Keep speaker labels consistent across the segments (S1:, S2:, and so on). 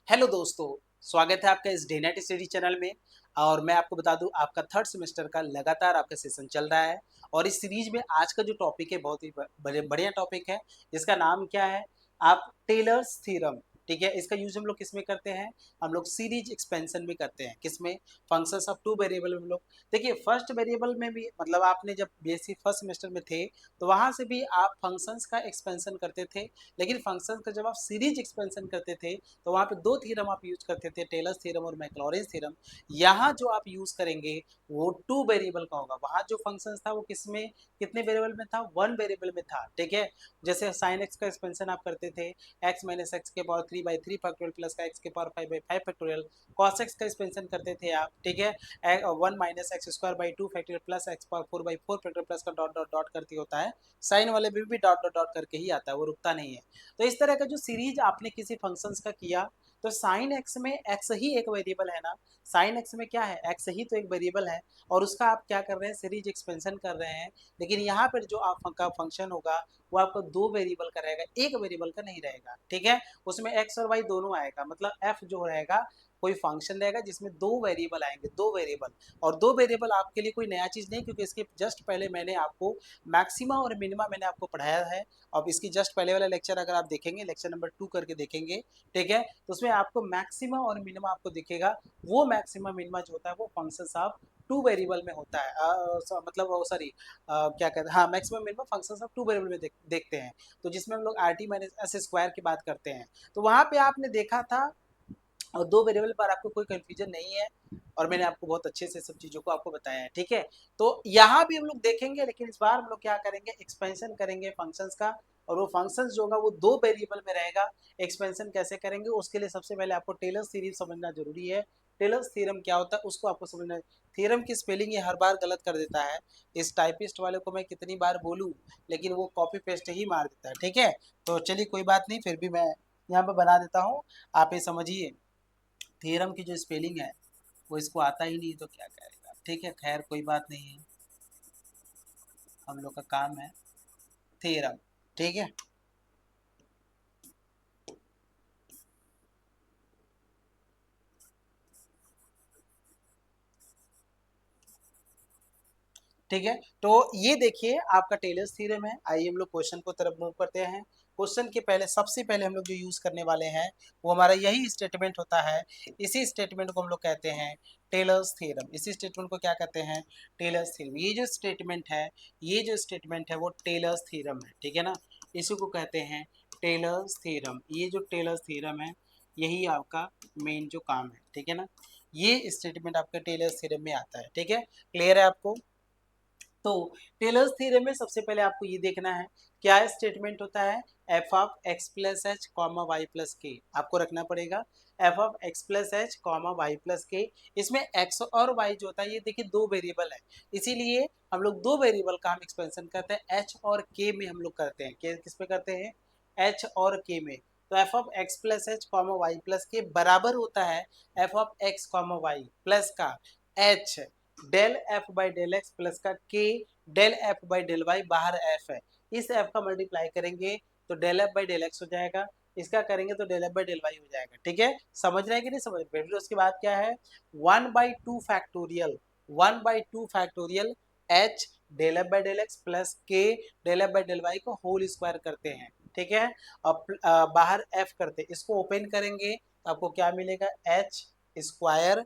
S1: Hello दोस्तों, स्वागत है आपका इस डे नाइट स्टडी चैनल में। और मैं आपको बता दूं, आपका थर्ड सेमेस्टर का लगातार आपका सेशन चल रहा है। और इस सीरीज में आज का जो टॉपिक है बहुत ही बढ़िया टॉपिक है, जिसका नाम क्या है, आप टेलर्स थ्योरम। ठीक है, इसका यूज हम लोग किस में करते हैं, हम लोग सीरीज एक्सपेंशन में करते हैं। किसमें, फंक्शंस ऑफ टू वेरिएबल में हम लोग। देखिए फर्स्ट वेरिएबल में भी, मतलब आपने जब बेसिक फर्स्ट सेमेस्टर में थे तो वहां से भी आप फंक्शंस का एक्सपेंशन करते थे। लेकिन फंक्शंस का जब आप सीरीज एक्सपेंशन करते थे तो वहाँ पे दो थ्योरम आप यूज करते थे, टेलर्स थ्योरम और मैक्लॉरिन थ्योरम। यहाँ जो आप यूज करेंगे वो टू वेरिएबल का होगा। वहाँ जो फंक्शन था वो किसमें, कितने वेरिएबल में था, वन वेरिएबल में था। ठीक है, जैसे साइन एक्स का एक्सपेंशन आप करते थे, एक्स माइनस एक्स के पावर 3/3 फैक्टोरियल प्लस का एक्स के पावर 5/5 फैक्टोरियल। कॉस एक्स का एक्सपेंशन करते थे आप। ठीक है, 1 - x²/2 factorial plus x power 4/4 factorial plus का डॉट डॉट डॉट करके होता है। साइन वाले में भी डॉट डॉट डॉट करके ही आता है, वो रुकता नहीं है। तो इस तरह का जो सीरीज आपने किसी फंक्शंस का किया, तो साइन एक्स में एक्स ही एक वेरिएबल है ना। साइन एक्स में क्या है, एक्स ही तो एक वेरिएबल है। और उसका आप क्या कर रहे हैं, सीरीज एक्सपेंशन कर रहे हैं। लेकिन यहाँ पर जो आपका फंक्शन होगा वो आपको दो वेरिएबल का रहेगा, एक वेरिएबल का नहीं रहेगा। ठीक है, उसमें एक्स और वाई दोनों आएगा, मतलब एफ जो रहेगा कोई फंक्शन रहेगा जिसमें दो वेरिएबल आएंगे, दो वेरिएबल। और दो वेरिएबल आपके लिए कोई नया चीज नहीं, क्योंकि इसके जस्ट पहले मैंने आपको मैक्सिमा और मिनिमा मैंने आपको पढ़ाया है। अब इसकी जस्ट पहले वाला लेक्चर अगर आप देखेंगे, लेक्चर नंबर 2 करके देखेंगे, ठीक है, तो उसमें आपको मैक्सिमा और मिनिमा आपको दिखेगा। वो मैक्सिमा मिनिमा जो होता है वो फंक्शंस ऑफ टू वेरिएबल में होता है। मतलब सॉरी, क्या कहते हैं, हाँ, maximum minimum functions of two variable में देखते हैं। तो जिसमें हम लोग R T minus S square की बात करते हैं, तो वहां पे आपने देखा था और दो वेरिएबल पर आपको कोई कंफ्यूजन नहीं है। और मैंने आपको बहुत अच्छे से सब चीज़ों को आपको बताया है। ठीक है, तो यहाँ भी हम लोग देखेंगे, लेकिन इस बार हम लोग क्या करेंगे, एक्सपेंशन करेंगे फंक्शंस का। और वो फंक्शंस जो होगा वो दो वेरिएबल में रहेगा। एक्सपेंशन कैसे करेंगे, उसके लिए सबसे पहले आपको टेलर्स थ्योरम समझना जरूरी है। टेलर्स थ्योरम क्या होता है उसको आपको समझना। थ्योरम की स्पेलिंग ये हर बार गलत कर देता है। इस टाइपिस्ट वाले को मैं कितनी बार बोलूँ, लेकिन वो कॉपी पेस्ट ही मार देता है। ठीक है, तो चलिए कोई बात नहीं, फिर भी मैं यहाँ पर बना देता हूँ, आप ये समझिए। थ्योरम की जो स्पेलिंग है वो इसको आता ही नहीं तो क्या करेगा। ठीक है, खैर कोई बात नहीं है, हम लोग का काम है थ्योरम। ठीक है, ठीक है, तो ये देखिए आपका टेलर्स थ्योरम है। आइए हम लोग क्वेश्चन को तरफ मूव करते हैं। क्वेश्चन के पहले सबसे पहले हम लोग जो यूज करने वाले हैं वो हमारा यही स्टेटमेंट होता है। इसी स्टेटमेंट को हम लोग कहते हैं टेलर्स थ्योरम। इसी स्टेटमेंट को क्या कहते हैं, टेलर्स थ्योरम। ये जो स्टेटमेंट है, ये जो स्टेटमेंट है वो टेलर्स थ्योरम है। ठीक है ना, इसी को कहते हैं टेलर्स थ्योरम। ये जो टेलर्स थ्योरम है यही आपका मेन जो काम है। ठीक है ना, ये स्टेटमेंट आपका टेलर्स थ्योरम में आता है। ठीक है, क्लियर है आपको। तो टेलर्स थ्योरम में सबसे पहले आपको ये देखना है क्या स्टेटमेंट होता है, f of x plus h comma y plus k आपको रखना पड़ेगा। F of x plus h comma y plus k, इसमें एक्स और वाई जो होता है ये देखिए दो वेरिएबल है, इसीलिए हम लोग दो वेरिएबल का हम एक्सपेंशन करते हैं एच और के में। हम लोग करते हैं किस पे करते हैं, एच और के में। तो f of x plus h comma y plus k बराबर होता है f of x comma y plus का h del f by del x plus का k del f by del y, बाहर एफ है, इस एफ का मल्टीप्लाई करेंगे तो del f by del x हो जाएगा, इसका करेंगे तो del f by del y हो जाएगा। ठीक है, समझ रहे हैं कि नहीं समझ रहे। फिर उसके बाद क्या है, 1/2 factorial, 1/2 factorial h del f by del x plus k del f by del y को होल स्क्वायर करते हैं। ठीक है, अब बाहर एफ करते हैं, इसको ओपन करेंगे तो आपको क्या मिलेगा, h square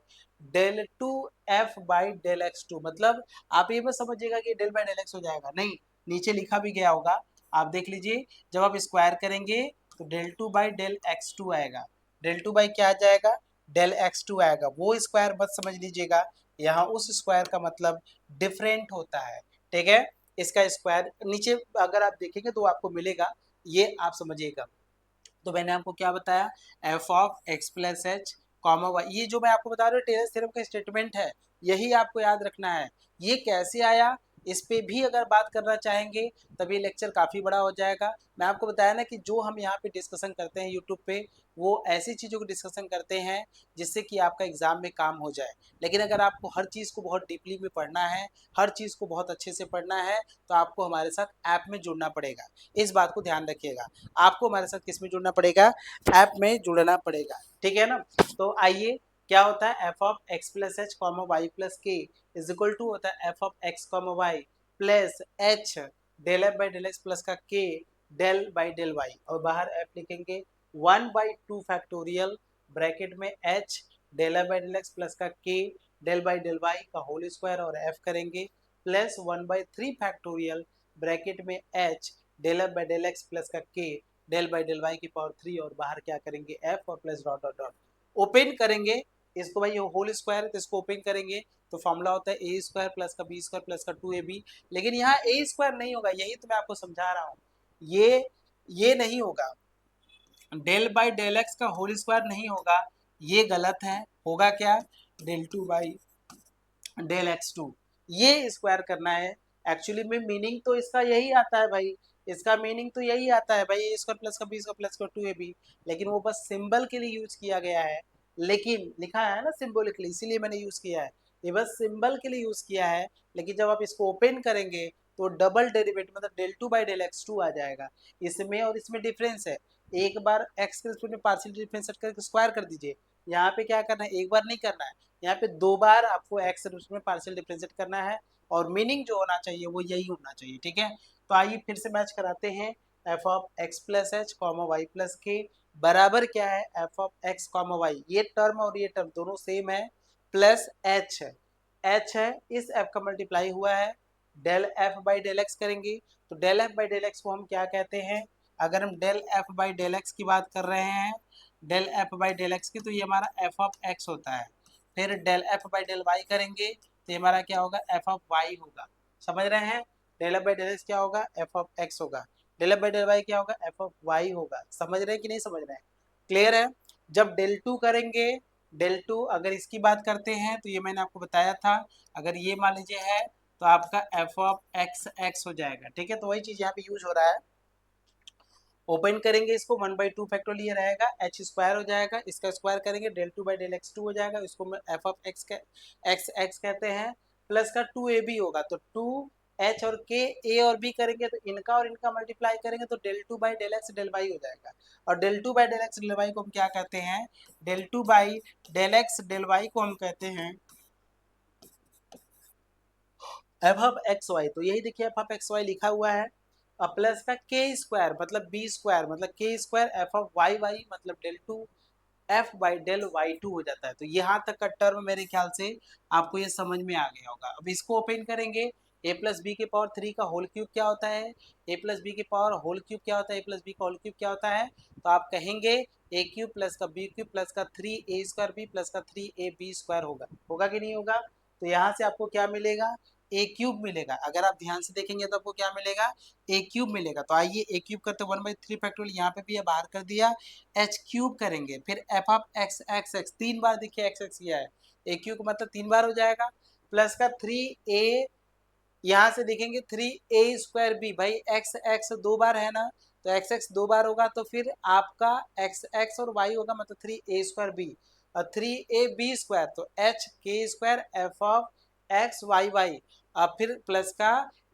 S1: del two f by del x two. मतलब आप ये मत समझिएगा कि डेल बाई डेल एक्स हो जाएगा, नहीं, नीचे लिखा भी गया होगा, आप देख लीजिए। जब आप स्क्वायर करेंगे तो del two by del x two आएगा। डेल टू बाई क्या आ जाएगा, डेल एक्स टू आएगा। वो स्क्वायर मत समझ लीजिएगा, यहाँ उस स्क्वायर का मतलब डिफरेंट होता है। ठीक है, इसका स्क्वायर नीचे अगर आप देखेंगे तो आपको मिलेगा, ये आप समझिएगा। तो मैंने आपको क्या बताया, f of x plus h comma y, ये जो मैं आपको बता रहा हूँ टेलर्स थ्योरम का स्टेटमेंट है, यही आपको याद रखना है। ये कैसे आया, इस पे भी अगर बात करना चाहेंगे तब ये लेक्चर काफ़ी बड़ा हो जाएगा। मैं आपको बताया ना कि जो हम यहाँ पे डिस्कशन करते हैं यूट्यूब पे, वो ऐसी चीज़ों को डिस्कशन करते हैं जिससे कि आपका एग्ज़ाम में काम हो जाए। लेकिन अगर आपको हर चीज़ को बहुत डीपली में पढ़ना है, हर चीज़ को बहुत अच्छे से पढ़ना है, तो आपको हमारे साथ ऐप में जुड़ना पड़ेगा। इस बात को ध्यान रखिएगा, आपको हमारे साथ किस में जुड़ना पड़ेगा? ऐप में जुड़ना पड़ेगा, ठीक है ना। तो आइए, क्या होता है f of x plus h comma y plus k is equal to होता है f of x comma y plus h del f by del x plus का k del by del Y, और बाहर एफ लिखेंगे 1/2 factorial bracket में h del f by del x plus का k del by del y का whole square और f करेंगे plus 1/3 bracket में h del f by del x plus का k del by del y की power 3, और बाहर क्या करेंगे एफ और plus dot dot dot open करेंगे इसको। भाई होल स्क्वायर तो इसको ओपन करेंगे तो फॉर्मूला होता है ए स्क्वायर प्लस का बी स्क्वायर प्लस का 2ab। लेकिन यहाँ ए स्क्वायर नहीं होगा, यही तो मैं आपको समझा रहा हूँ। ये नहीं होगा, डेल बाई डेल एक्स का होल स्क्वायर नहीं होगा, ये गलत है। होगा क्या? डेल 2 बाई डेल एक्स 2, ये स्क्वायर करना है। एक्चुअली में मीनिंग तो इसका यही आता है भाई, इसका मीनिंग तो यही आता है भाई, ए स्क्वायर प्लस का बी स्क्वायर प्लस का 2ab। लेकिन वो बस सिंबल के लिए यूज किया गया है, लेकिन लिखा है ना सिंबॉलिकली, इसीलिए मैंने यूज किया है। ये बस सिंबल के लिए यूज किया है, लेकिन जब आप इसको ओपन करेंगे तो डबल डेरिवेटिव मतलब डेल 2 बाई डेल एक्स 2 आ जाएगा। इसमें और इसमें डिफरेंस है, एक बार एक्स के रिस्पेक्ट में पार्शियल डिफरेंस करके स्क्वायर कर दीजिए। यहाँ पे क्या करना है, एक बार नहीं करना है, यहाँ पे 2 बार आपको एक्स में पार्शियल डिफरेंशिएट करना है, और मीनिंग जो होना चाहिए वो यही होना चाहिए, ठीक है। तो आइए फिर से मैच कराते हैं। F of x plus h comma y plus k बराबर क्या है, f of x comma y, ये टर्म और ये टर्म दोनों सेम है, प्लस एच है, एच है, इस एफ का मल्टीप्लाई हुआ है, del f by del x करेंगे। तो del f by del x को हम क्या कहते हैं? अगर हम del f by del x की बात कर रहे हैं, del f by del x की, तो ये हमारा एफ ऑफ एक्स होता है। फिर del f by del y करेंगे तो हमारा क्या होगा, एफ ऑफ वाई होगा। समझ रहे हैं? Del f by del x क्या होगा, एफ ऑफ एक्स होगा। Del f by del y क्या होगा, एफ ऑफ वाई होगा। समझ रहे हैं कि नहीं समझ रहे हैं? क्लियर है? जब डेल टू करेंगे, डेल टू अगर इसकी बात करते हैं तो ये मैंने आपको बताया था, अगर ये मान लीजिए है तो आपका एफ ऑफ एक्स एक्स हो जाएगा, ठीक है। तो वही चीज यहाँ पे यूज हो रहा है। ओपन करेंगे इसको 1/2 फैक्टोरियल ये रहेगा, एच स्क्वायर हो जाएगा, इसका स्क्वायर करेंगे डेल 2 बाई डेल एक्स 2 हो जाएगा, इसको F of x x x कहते हैं, प्लस का 2ab होगा। तो 2 एच और के ए और बी करेंगे तो इनका और इनका मल्टीप्लाई करेंगे तो del 2 by del x del y हो जाएगा। और del 2 by del x del y को हम क्या कहते हैं, del 2 by del x del y को हम कहते हैं एफ ऑफ एक्स वाई। तो यही देखिए एफ ऑफ एक्स वाई लिखा हुआ है, और प्लस का के स्क्वायर मतलब बी स्क्वायर मतलब k square f of y y मतलब del 2 f by del y 2 हो जाता है। तो यहाँ तक का टर्म मेरे ख्याल से आपको ये समझ में आ गया होगा। अब इसको ओपन करेंगे, ए प्लस बी के पावर 3 का होल क्यूब क्या होता है, ए प्लस बी के पावर होल क्यूब क्या होता है, ए प्लस बी का होल क्यूब क्या होता है, तो आप कहेंगे ए क्यूब प्लस का बी क्यूब प्लस का 3a स्क्वायर बी प्लस का 3ab स्क्वायर होगा। होगा कि नहीं होगा? तो यहाँ से आपको क्या मिलेगा, ए क्यूब मिलेगा। अगर आप ध्यान से देखेंगे तो आपको क्या मिलेगा, ए क्यूब मिलेगा। तो आइए ए क्यूब करते 1/3 फैक्टोरियल यहाँ पे भी बाहर कर दिया, एच क्यूब करेंगे, फिर F of x x x 3 बार देखिए एक्स एक्स किया है, ए क्यूब का मतलब 3 बार हो जाएगा, प्लस का 3a, यहाँ से देखेंगे 3a स्क्वायर बी, भाई एक्स एक्स 2 बार है ना, तो एक्स एक्स 2 बार होगा, तो फिर आपका एक्स एक्स और वाई होगा मतलब 3a स्क्वायर बी और 3ab स्क्वायर, तो एच के square f of x y y, अब फिर प्लस का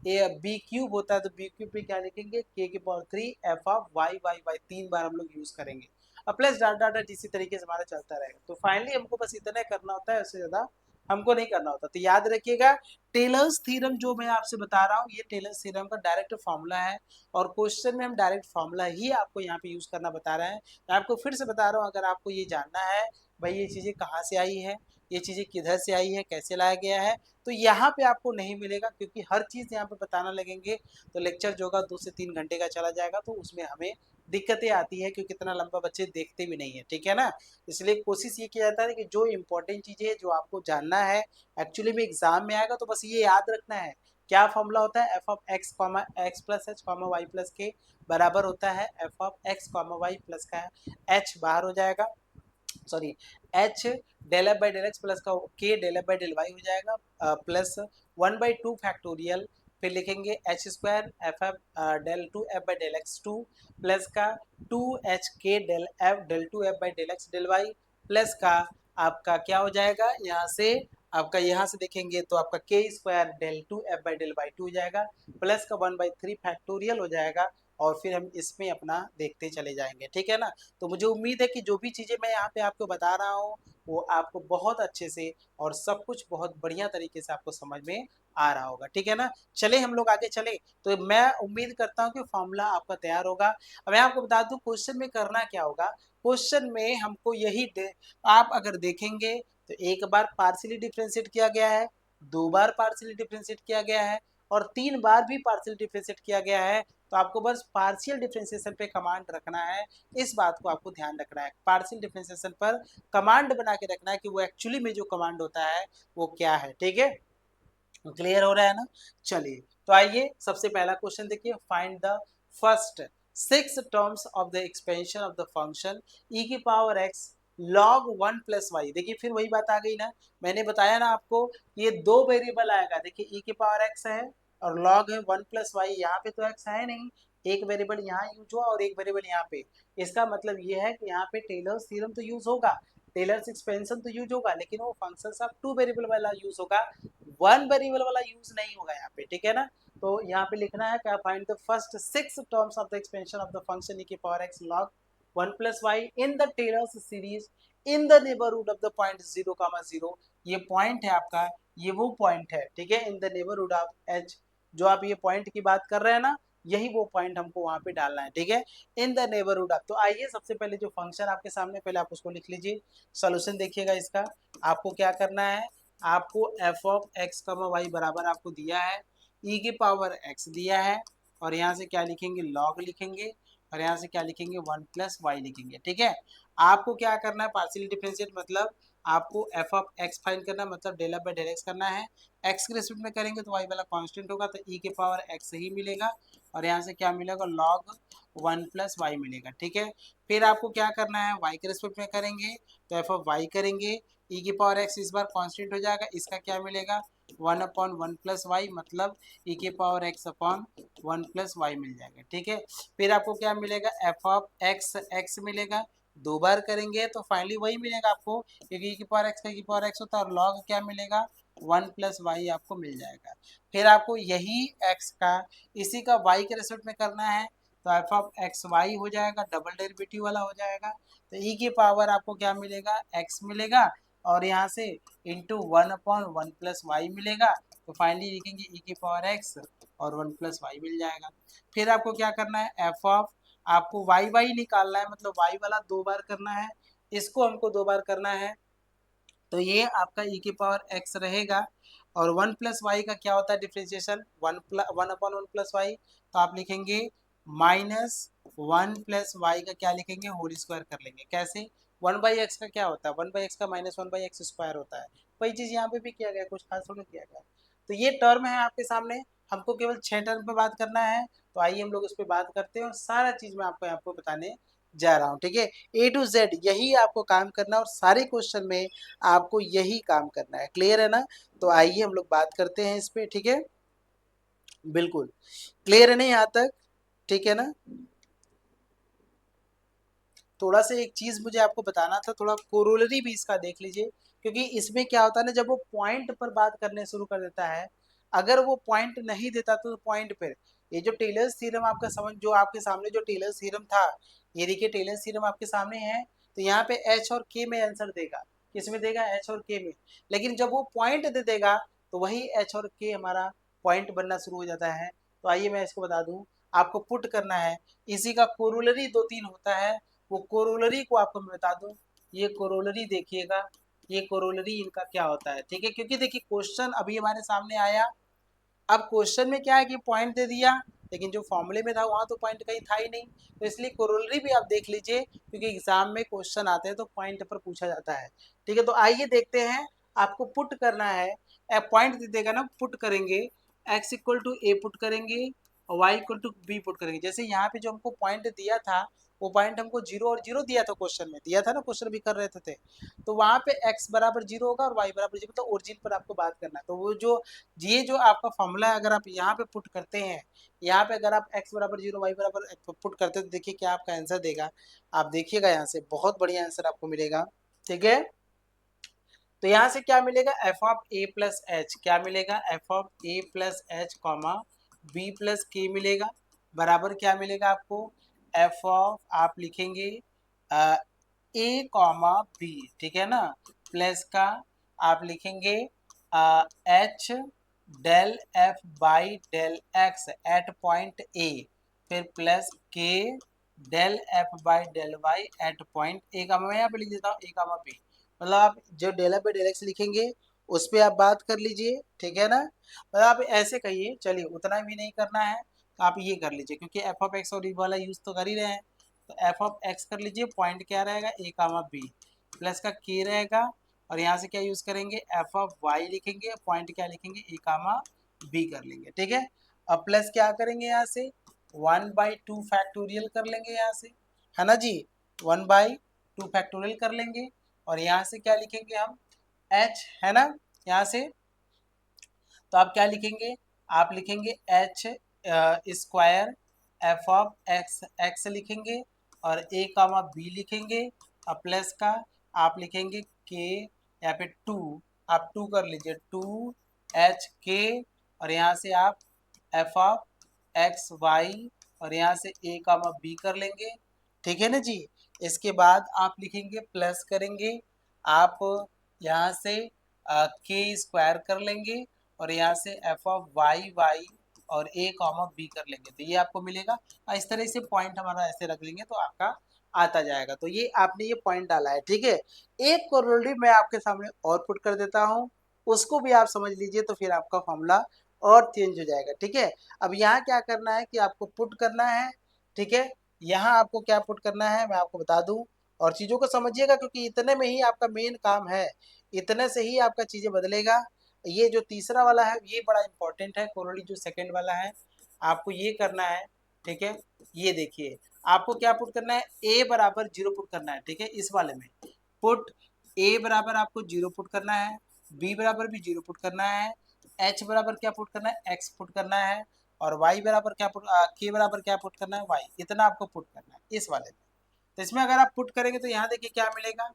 S1: ए बी क्यूब होता है, तो बी क्यूब पे क्या लिखेंगे, के की power 3 f of y y y, 3 बार हम लोग यूज करेंगे। अब प्लस डाटा डाटा इसी तरीके से हमारा चलता रहेगा। तो फाइनली हमको बस इतना करना होता है, उससे ज्यादा हमको नहीं करना होता। तो याद रखिएगा, टेलर्स थ्योरम जो मैं आपसे बता रहा हूँ, ये टेलर्स थ्योरम का डायरेक्ट फॉर्मूला है, और क्वेश्चन में हम डायरेक्ट फॉर्मूला ही आपको यहाँ पे यूज करना बता रहे हैं। मैं आपको फिर से बता रहा हूँ, अगर आपको ये जानना है भाई ये चीजें कहाँ से आई है, ये चीजें किधर से आई है, कैसे लाया गया है, तो यहाँ पे आपको नहीं मिलेगा, क्योंकि हर चीज यहाँ पे बताना लगेंगे तो लेक्चर जो होगा 2 से 3 घंटे का चला जाएगा, तो उसमें हमें दिक्कतें आती है, क्योंकि इतना लंबा बच्चे देखते भी नहीं है, ठीक है ना। इसलिए कोशिश ये किया जाता है कि जो इंपॉर्टेंट चीजें है, जो आपको जानना है, एक्चुअली में एग्जाम में आएगा, तो बस ये याद रखना है क्या फॉर्मूला होता है, f of x comma x plus h comma y plus k बराबर होता है f of x comma y plus का एच बाहर हो जाएगा, sorry h del f by del x plus का k del f by del y हो जाएगा, प्लस 1/2 फैक्टोरियल फिर लिखेंगे h square f f del two f by del x two plus का two h k del f del two f by del x del y plus का आपका क्या हो जाएगा यहाँ से, आपका यहाँ से देखेंगे तो आपका k square del two f by del y two हो जाएगा प्लस का 1/3 फैक्टोरियल हो जाएगा और फिर हम इसमें अपना देखते चले जाएंगे, ठीक है ना। तो मुझे उम्मीद है कि जो भी चीज़ें मैं यहाँ पे आपको बता रहा हूँ वो आपको बहुत अच्छे से और सब कुछ बहुत बढ़िया तरीके से आपको समझ में आ रहा होगा, ठीक है ना। चले हम लोग आगे चले, तो मैं उम्मीद करता हूँ कि फॉर्मूला आपका तैयार होगा। अब मैं आपको बता दूं क्वेश्चन में करना क्या होगा। क्वेश्चन में हमको आप अगर देखेंगे तो एक बार पार्शियली डिफरेंशिएट किया गया है, दो बार पार्शियली डिफरेंशिएट किया गया है और तीन बार भी पार्शियल डिफरेंशिएट किया गया है। तो आपको बस पार्शियल डिफरेंशिएशन पे कमांड रखना है, इस बात को आपको ध्यान रखना है। पार्शियल डिफरेंशिएशन पर कमांड बना के रखना है कि वो एक्चुअली में जो कमांड होता है वो क्या है, ठीक है। क्लियर हो रहा है ना। चलिए तो आइए सबसे पहला क्वेश्चन देखिए, find the first 6 terms of the expansion of the function e की power x log 1 plus y. देखिए फिर वही बात आ गई ना, मैंने बताया ना आपको ये दो वेरिएबल आएगा। देखिए ई की पावर एक्स है और log है 1 प्लस वाई, यहाँ पे तो एक्स है नहीं, एक वेरिएबल यहाँ यूज हुआ और एक वेरिएबल यहाँ पे। इसका मतलब ये है कि यहाँ पे टेलर्स थ्योरम तो यूज होगा, टेलर्स एक्सपेंशन तो यूज होगा, लेकिन वो फंक्शन ऑफ टू वेरिएबल वाला यूज होगा, वन वेरिएबल वाला यूज नहीं होगा यहाँ पे, ठीक है ना। तो यहाँ पे लिखना है क्या, find the first 6 terms of the expansion of the function e की power x log 1 plus y in the Taylor's series in the neighbourhood of the point 0, 0। ये पॉइंट है आपका, ये वो पॉइंट है, ठीक है, इन द नेबरहुड ऑफ h। जो आप ये पॉइंट की बात कर रहे हैं ना, यही वो पॉइंट हमको वहां पे डालना है, ठीक है, इन द नेबरहुड ऑफ। तो आइए सबसे पहले जो फंक्शन आपके सामने, पहले आप उसको लिख लीजिए, सोल्यूशन देखिएगा इसका। आपको क्या करना है, आपको एफ ऑफ एक्स कमा वाई बराबर आपको दिया है, ई की पावर एक्स दिया है और यहाँ से क्या लिखेंगे, लॉग लिखेंगे और यहाँ से क्या लिखेंगे, 1 प्लस वाई लिखेंगे, ठीक है। आपको क्या करना है, पार्शियल डिफरेंशिएट मतलब आपको एफ ऑफ एक्स फाइंड करना है, मतलब del f by del x करना है। एक्स के रिस्पेक्ट में करेंगे तो वाई वाला कांस्टेंट होगा, तो ई के पावर एक्स ही मिलेगा और यहाँ से क्या मिलेगा, लॉग 1 प्लस वाई मिलेगा, ठीक है। फिर आपको क्या करना है, वाई के रिस्पेक्ट में करेंगे तो एफ ऑफ वाई करेंगे, ई की पावर एक्स इस बार कांस्टेंट हो जाएगा, इसका क्या मिलेगा, 1/1 प्लस वाई, मतलब ई की power x upon 1 plus y मिल जाएगा, ठीक है। फिर आपको क्या मिलेगा, एफ ऑफ एक्स एक्स मिलेगा, दो बार करेंगे तो फाइनली वही मिलेगा आपको, क्योंकि ई की पावर एक्स का ई की पावर एक्स होता है और लॉग क्या मिलेगा, 1 प्लस वाई आपको मिल जाएगा। फिर आपको यही एक्स का इसी का वाई के रेस्पेक्ट में करना है, तो एफ ऑफ एक्स वाई हो जाएगा, डबल डेरिवेटिव वाला हो जाएगा। तो ई की पावर आपको क्या मिलेगा, एक्स मिलेगा और यहाँ से इंटू 1/1 प्लस वाई मिलेगा, तो फाइनली लिखेंगे ई की पावर एक्स और 1 प्लस वाई मिल जाएगा। फिर आपको क्या करना है, एफ ऑफ आपको वाई वाई निकालना है, मतलब वाई वाला दो बार करना है, इसको हमको दो बार करना है, तो ये आपका ई की पावर एक्स रहेगा और 1 प्लस वाई का क्या होता है डिफ्रेंशिएशन, 1/1 प्लस वाई, तो आप लिखेंगे -1 प्लस वाई का क्या लिखेंगे, होल स्क्वायर कर लेंगे। कैसे, 1/x का क्या होता है, 1/x का -1/x स्क्वायर होता है, वही चीज़ यहाँ पे भी किया गया, कुछ खास थोड़ा किया गया। तो ये टर्म है आपके सामने, हमको केवल 6 टर्म पे बात करना है, तो आइए हम लोग उस पर बात करते हैं और सारा चीज़ मैं आपको बताने जा रहा हूँ, ठीक है। ए टू जेड यही आपको काम करना है और सारे क्वेश्चन में आपको यही काम करना है, क्लियर है ना। तो आइए हम लोग बात करते हैं इस पे, ठीक है, बिल्कुल क्लियर है ना यहाँ तक, ठीक है ना। थोड़ा सा एक चीज मुझे आपको बताना था, थोड़ा कोरोलरी भी इसका देख लीजिए, क्योंकि इसमें क्या होता है ना, जब वो पॉइंट पर बात करने शुरू कर देता है, अगर वो पॉइंट नहीं देता तो पॉइंट पर, ये जो टेलर्स थ्योरम आपका समझ, जो आपके सामने जो टेलर्स थ्योरम था, ये देखिए टेलर्स थ्योरम आपके सामने है, तो यहाँ पे एच और के में आंसर देगा, किस में देगा, एच और के में। लेकिन जब वो पॉइंट दे देगा तो वही एच और के हमारा पॉइंट बनना शुरू हो जाता है। तो आइए मैं इसको बता दूं, आपको पुट करना है, इसी का कोरोलरी दो तीन होता है, वो कोरोलरी को आपको मैं बता दूं, ये कोरोलरी देखिएगा, ये कोरोलरी इनका क्या होता है, ठीक है। क्योंकि देखिए क्वेश्चन अभी हमारे सामने आया, अब क्वेश्चन में क्या है कि पॉइंट दे दिया, लेकिन जो फॉर्मूले में था वहां तो पॉइंट कहीं था ही नहीं, तो इसलिए कोरोलरी भी आप देख लीजिए, क्योंकि एग्जाम में क्वेश्चन आते हैं तो पॉइंट पर पूछा जाता है, ठीक है। तो आइए देखते हैं, आपको पुट करना है, पॉइंट दे देगा ना, पुट करेंगे, x equal to a put करेंगे और y equal to b put करेंगे। जैसे यहाँ पे जो हमको पॉइंट दिया था वो पॉइंट हमको 0 और 0 दिया था, क्वेश्चन में दिया था ना, क्वेश्चन भी कर रहे थे। तो वहाँ पे x बराबर 0 होगा और y बराबर 0, तो ओरिजिन पर आपको बात करना है। तो वो जो ये जो आपका फॉर्मूला है अगर आप यहाँ पे पुट करते हैं, यहाँ पे अगर आप x बराबर 0 y बराबर पुट करते हैं तो देखिए क्या आपका आंसर देगा। आप देखिएगा यहाँ से बहुत बढ़िया आंसर आपको मिलेगा। ठीक है, तो यहाँ से क्या मिलेगा, f of a plus h, क्या मिलेगा, f of a plus h comma b plus k मिलेगा, बराबर क्या मिलेगा आपको, एफ ऑफ आप लिखेंगे ए कॉमा बी, ठीक है ना, प्लस का आप लिखेंगे h del f by del x at point a, फिर plus k del f by del y at point a का, मैं यहाँ पे लिख देता हूँ ए कामा बी। मतलब आप जो del f by del x लिखेंगे उस पर आप बात कर लीजिए, ठीक है ना। मतलब आप ऐसे कहिए, चलिए उतना भी नहीं करना है तो आप ये कर लीजिए, क्योंकि एफ ऑफ एक्स और ई वाला यूज तो कर ही रहे हैं। तो एफ ऑफ एक्स कर लीजिए, पॉइंट क्या रहेगा ए कामा बी, प्लस का के रहेगा, और यहाँ से क्या यूज करेंगे, एफ ऑफ वाई लिखेंगे, पॉइंट क्या लिखेंगे ए कामा बी कर लेंगे, ठीक है। अब प्लस क्या करेंगे यहाँ से 1/2 फैक्टोरियल कर लेंगे यहाँ से, है ना जी, 1/2 फैक्टोरियल कर लेंगे, और यहाँ से क्या लिखेंगे हम h, है ना, यहाँ से तो आप क्या लिखेंगे, आप लिखेंगे h square f of x, x लिखेंगे और ए कामा बी लिखेंगे, और प्लस का आप लिखेंगे के, यहाँ पे 2, आप 2 कर लीजिए, 2 HK, और यहाँ से आप एफ ऑफ एक्स वाई, और यहाँ से ए कामा बी कर लेंगे, ठीक है ना जी। इसके बाद आप लिखेंगे प्लस करेंगे, आप यहाँ से के स्क्वायर कर लेंगे, और यहाँ से एफ ऑफ वाई वाई और ए कॉमा बी कर लेंगे, तो ये आपको मिलेगा। इस तरह से पॉइंट हमारा ऐसे रख लेंगे तो आपका आता जाएगा। तो ये आपने ये पॉइंट डाला है, ठीक है। एक कोरोलरी मैं आपके सामने और पुट कर देता हूँ, उसको भी आप समझ लीजिए, तो फिर आपका फॉर्मूला और चेंज हो जाएगा, ठीक है। अब यहाँ क्या करना है कि आपको पुट करना है, ठीक है। यहाँ आपको क्या पुट करना है मैं आपको बता दूं, और चीज़ों को समझिएगा, क्योंकि इतने में ही आपका मेन काम है, इतने से ही आपका चीज़ें बदलेगा। ये जो तीसरा वाला है ये बड़ा इंपॉर्टेंट है, कोरोली जो सेकंड वाला है आपको ये करना है, ठीक है। ये देखिए आपको क्या पुट करना है, ए बराबर 0 पुट करना है, ठीक है। इस वाले में पुट ए बराबर आपको 0 पुट करना है, बी बराबर भी 0 पुट करना है, एच बराबर क्या पुट करना है, एक्स पुट करना है, और वाई बराबर क्या पुट, के बराबर क्या पुट करना है, वाई, इतना आपको पुट करना है इस वाले में। तो इसमें अगर आप पुट करेंगे तो यहाँ देखिए क्या मिलेगा,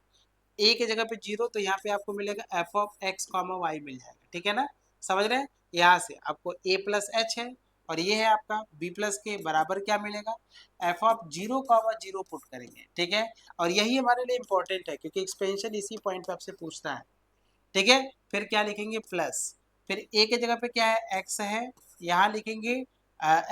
S1: ए की जगह पे 0, तो यहाँ पे आपको मिलेगा f of x comma y मिल जाएगा, ठीक है ना, समझ रहे हैं। यहाँ से आपको ए प्लस एच है, और ये है आपका बी प्लस के बराबर क्या मिलेगा, एफ ऑफ 0,0 पुट करेंगे, ठीक है। और यही हमारे लिए इंपॉर्टेंट है, क्योंकि एक्सपेंशन इसी पॉइंट पे आपसे पूछता है, ठीक है। फिर क्या लिखेंगे प्लस, फिर ए की जगह पे क्या है एक्स है, यहाँ लिखेंगे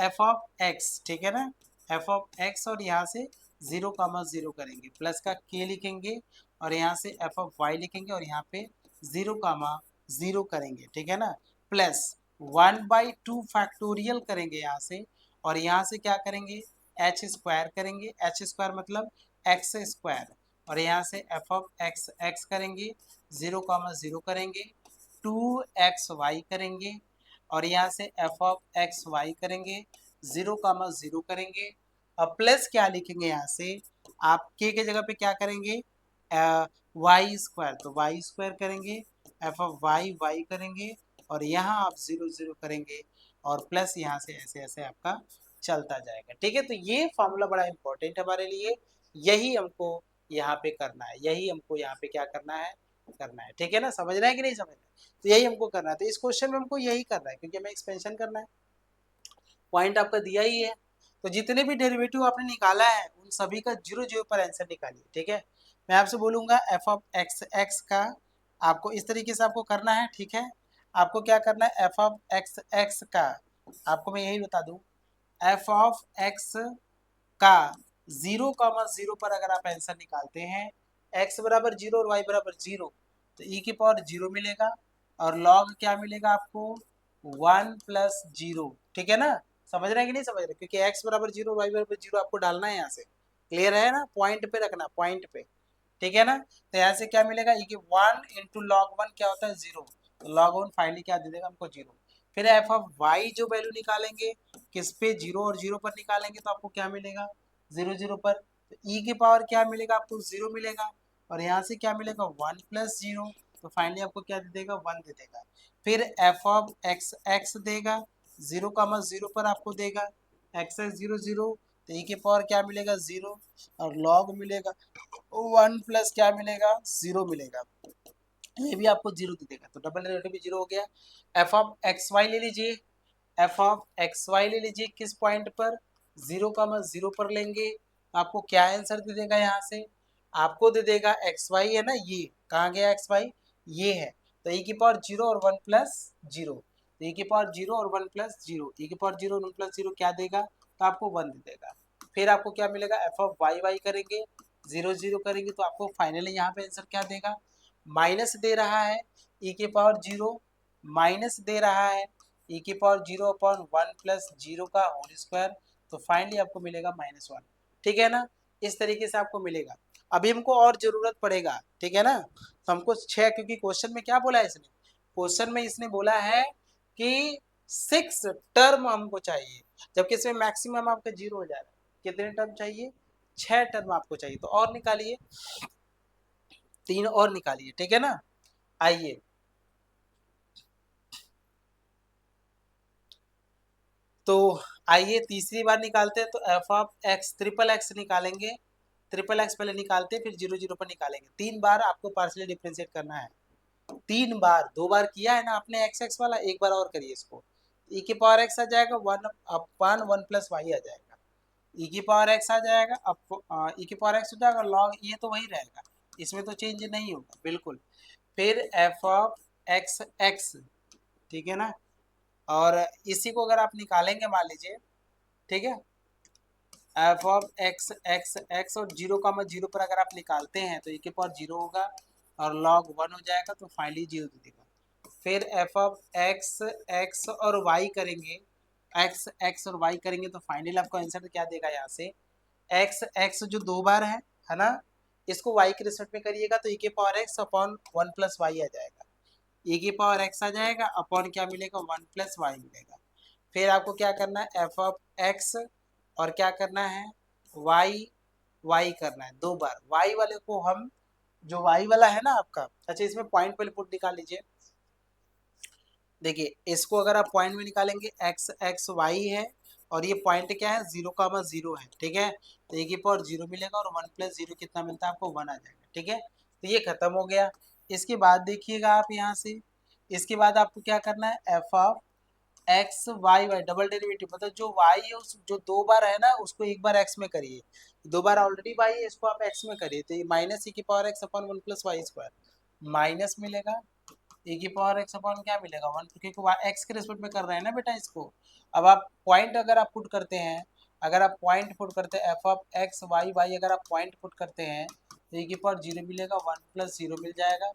S1: एफ ऑफ एक्स, ठीक है ना, एफ ऑफ एक्स, और यहाँ से 0,0 करेंगे, प्लस का के लिखेंगे, और यहाँ से एफ ऑफ वाई लिखेंगे, और यहाँ पे 0,0 करेंगे, ठीक है ना, प्लस 1/2 फैक्टोरियल करेंगे यहाँ से, और यहाँ से क्या करेंगे एच स्क्वायर करेंगे, एच स्क्वायर मतलब एक्स स्क्वायर, और यहाँ से एफ ऑफ एक्स एक्स करेंगे, 0,0 करेंगे, 2xy करेंगे, और यहाँ से एफ ऑफ एक्स वाई करेंगे, 0,0 करेंगे, और प्लस क्या लिखेंगे यहाँ से, आप के जगह पे क्या करेंगे वाई स्क्वायर, तो वाई स्क्वायर करेंगे, एफ ऑफ वाई वाई करेंगे, और यहाँ आप 0,0 करेंगे, और प्लस यहाँ से ऐसे ऐसे आपका चलता जाएगा, ठीक है। तो ये फॉर्मूला बड़ा इंपॉर्टेंट है हमारे लिए, यही हमको यहाँ पे करना है, यही हमको यहाँ पे क्या करना है, करना है, ठीक है ना, समझ रहे हैं कि नहीं समझ रहे हैं? तो यही हमको करना है, तो इस क्वेश्चन में हमको यही करना है, क्योंकि हमें एक्सपेंशन करना है, पॉइंट आपका दिया ही है। तो जितने भी डेरिवेटिव आपने निकाला है उन सभी का 0,0 पर आंसर निकालिए, ठीक है। मैं आपसे बोलूंगा एफ ऑफ एक्स एक्स का आपको इस तरीके से आपको करना है, ठीक है। आपको क्या करना है, एफ ऑफ एक्स एक्स का आपको मैं यही बता दूं, एफ ऑफ एक्स का 0,0 पर अगर आप आंसर निकालते हैं, x बराबर 0 और y बराबर 0, तो e की पावर 0 मिलेगा, और log क्या मिलेगा आपको 1 प्लस 0, ठीक है ना, समझ रहे हैं कि नहीं समझ रहे, क्योंकि x बराबर 0 y बराबर 0 आपको डालना है यहाँ से, क्लियर है ना, पॉइंट पे रखना, पॉइंट पे, ठीक है ना। तो यहाँ से क्या मिलेगा, ये कि 1 इंटू लॉग 1 क्या होता है 0, तो log 1 फाइनली क्या दे देगा हमको 0, फिर एफ ऑफ वाई जो वैल्यू निकालेंगे किस पे, 0 और 0 पर निकालेंगे तो आपको क्या मिलेगा, 0 0 पर। तो ई की पावर क्या मिलेगा आपको, 0 मिलेगा, और यहाँ से क्या मिलेगा 1 प्लस 0, तो फाइनली आपको क्या दे देगा, 1 दे देगा। फिर एफ ऑफ एक्स एक्स देगा, 0, 0 पर आपको देगा एक्स एक्स 0 0, तो ई की पावर क्या मिलेगा 0, और लॉग मिलेगा 1 प्लस क्या मिलेगा 0 मिलेगा, ये भी आपको 0 दे देगा, तो डबल डेरिवेटिव भी 0 हो गया। एफ ऑफ एक्स वाई ले लीजिए, एफ ऑफ एक्स वाई ले लीजिए किस पॉइंट पर, 0, 0 पर लेंगे, आपको क्या आंसर दे देगा, यहाँ से आपको दे देगा एक्स वाई है ना, ये कहाँ गया एक्स वाई, ये है, तो e की पावर 0 और 1 प्लस 0, तो e की पावर 0 और 1 प्लस 0, e की पावर 0 और 1 प्लस 0 क्या देगा, तो आपको 1 दे देगा। फिर आपको क्या मिलेगा, एफ ऑफ वाई वाई करेंगे, 0 0 करेंगे तो आपको फाइनली यहाँ पे आंसर क्या देगा, माइनस दे रहा है, e की पावर 0 माइनस दे रहा है, e की पावर 0 अपॉन 1 प्लस 0 का होल स्क्वायर, तो फाइनली आपको मिलेगा -1। ठीक है ना, इस तरीके से आपको मिलेगा। अभी हमको और जरूरत पड़ेगा, ठीक है ना, तो हमको 6, क्योंकि क्वेश्चन में क्या बोला है इसने, क्वेश्चन में इसने बोला है कि 6 टर्म हमको चाहिए, जबकि इसमें मैक्सिमम आपका 0 हो जा रहा है। कितने टर्म चाहिए, 6 टर्म आपको चाहिए, तो और निकालिए, 3 और निकालिए, ठीक है ना। आइए, तो आइए तीसरी बार निकालते हैं, तो f of x triple x निकालेंगे, ट्रिपल एक्स पहले निकालते हैं फिर 0 0 पर निकालेंगे। 3 बार आपको पार्शियली डिफरेंशिएट करना है, 3 बार, 2 बार किया है ना आपने एक्स एक्स वाला, एक बार और करिए इसको, ई की पावर एक्स आ जाएगा 1 अपन 1 प्लस वाई आ जाएगा, ई की पावर एक्स आ जाएगा, अब ई की पावर एक्स हो जाएगा, लॉग ये तो वही रहेगा, इसमें तो चेंज नहीं होगा बिल्कुल। फिर एफ ऑफ एक्स एक्स, ठीक है ना, और इसी को अगर आप निकालेंगे मान लीजिए, ठीक है, f of x x x और 0, 0 पर अगर आप निकालते हैं तो e की पावर 0 होगा और log 1 हो जाएगा, तो फाइनली 0 दे देगा। फिर एफ ऑफ एक्स एक्स और वाई करेंगे, एक्स एक्स और वाई करेंगे तो फाइनल आपको आंसर क्या देगा, यहाँ से एक्स एक्स जो 2 बार है ना, इसको वाई के रिस्पेक्ट में करिएगा तो e की power x upon 1 plus y आ जाएगा, e की पावर एक्स आ जाएगा अपॉन क्या मिलेगा 1 प्लस वाई मिलेगा। फिर आपको क्या करना है, एफ ऑफ एक्स और क्या करना है, वाई वाई करना है 2 बार, वाई वाले को हम, जो वाई वाला है ना आपका, अच्छा इसमें पॉइंट पे पुट निकाल लीजिए, देखिए इसको अगर आप पॉइंट में निकालेंगे एक्स एक्स वाई है, और ये पॉइंट क्या है 0, 0 है, ठीक है, तो ए की पावर 0 मिलेगा और 1 प्लस 0 कितना मिलता है आपको 1 आ जाएगा, ठीक है, तो ये खत्म हो गया। इसके बाद देखिएगा आप यहाँ से, इसके बाद आपको क्या करना है, f of x y y double derivative, मतलब जो वाई है उस जो 2 बार है ना उसको एक बार एक्स में करिए, 2 बार ऑलरेडी वाई है इसको आप एक्स में करिए, तो ये माइनस ई की power x upon 1 plus y square minus मिलेगा, ए की पावर एक्स अपॉन क्या मिलेगा 1, क्योंकि एक्स के रिस्पेक्ट में कर रहे हैं ना बेटा इसको। अब आप पॉइंट अगर आप पुट करते हैं, अगर आप पॉइंट पुट करते हैं f of x y y, अगर आप पॉइंट पुट करते हैं तो ए की पावर 0 मिलेगा, 1 प्लस 0 मिल जाएगा,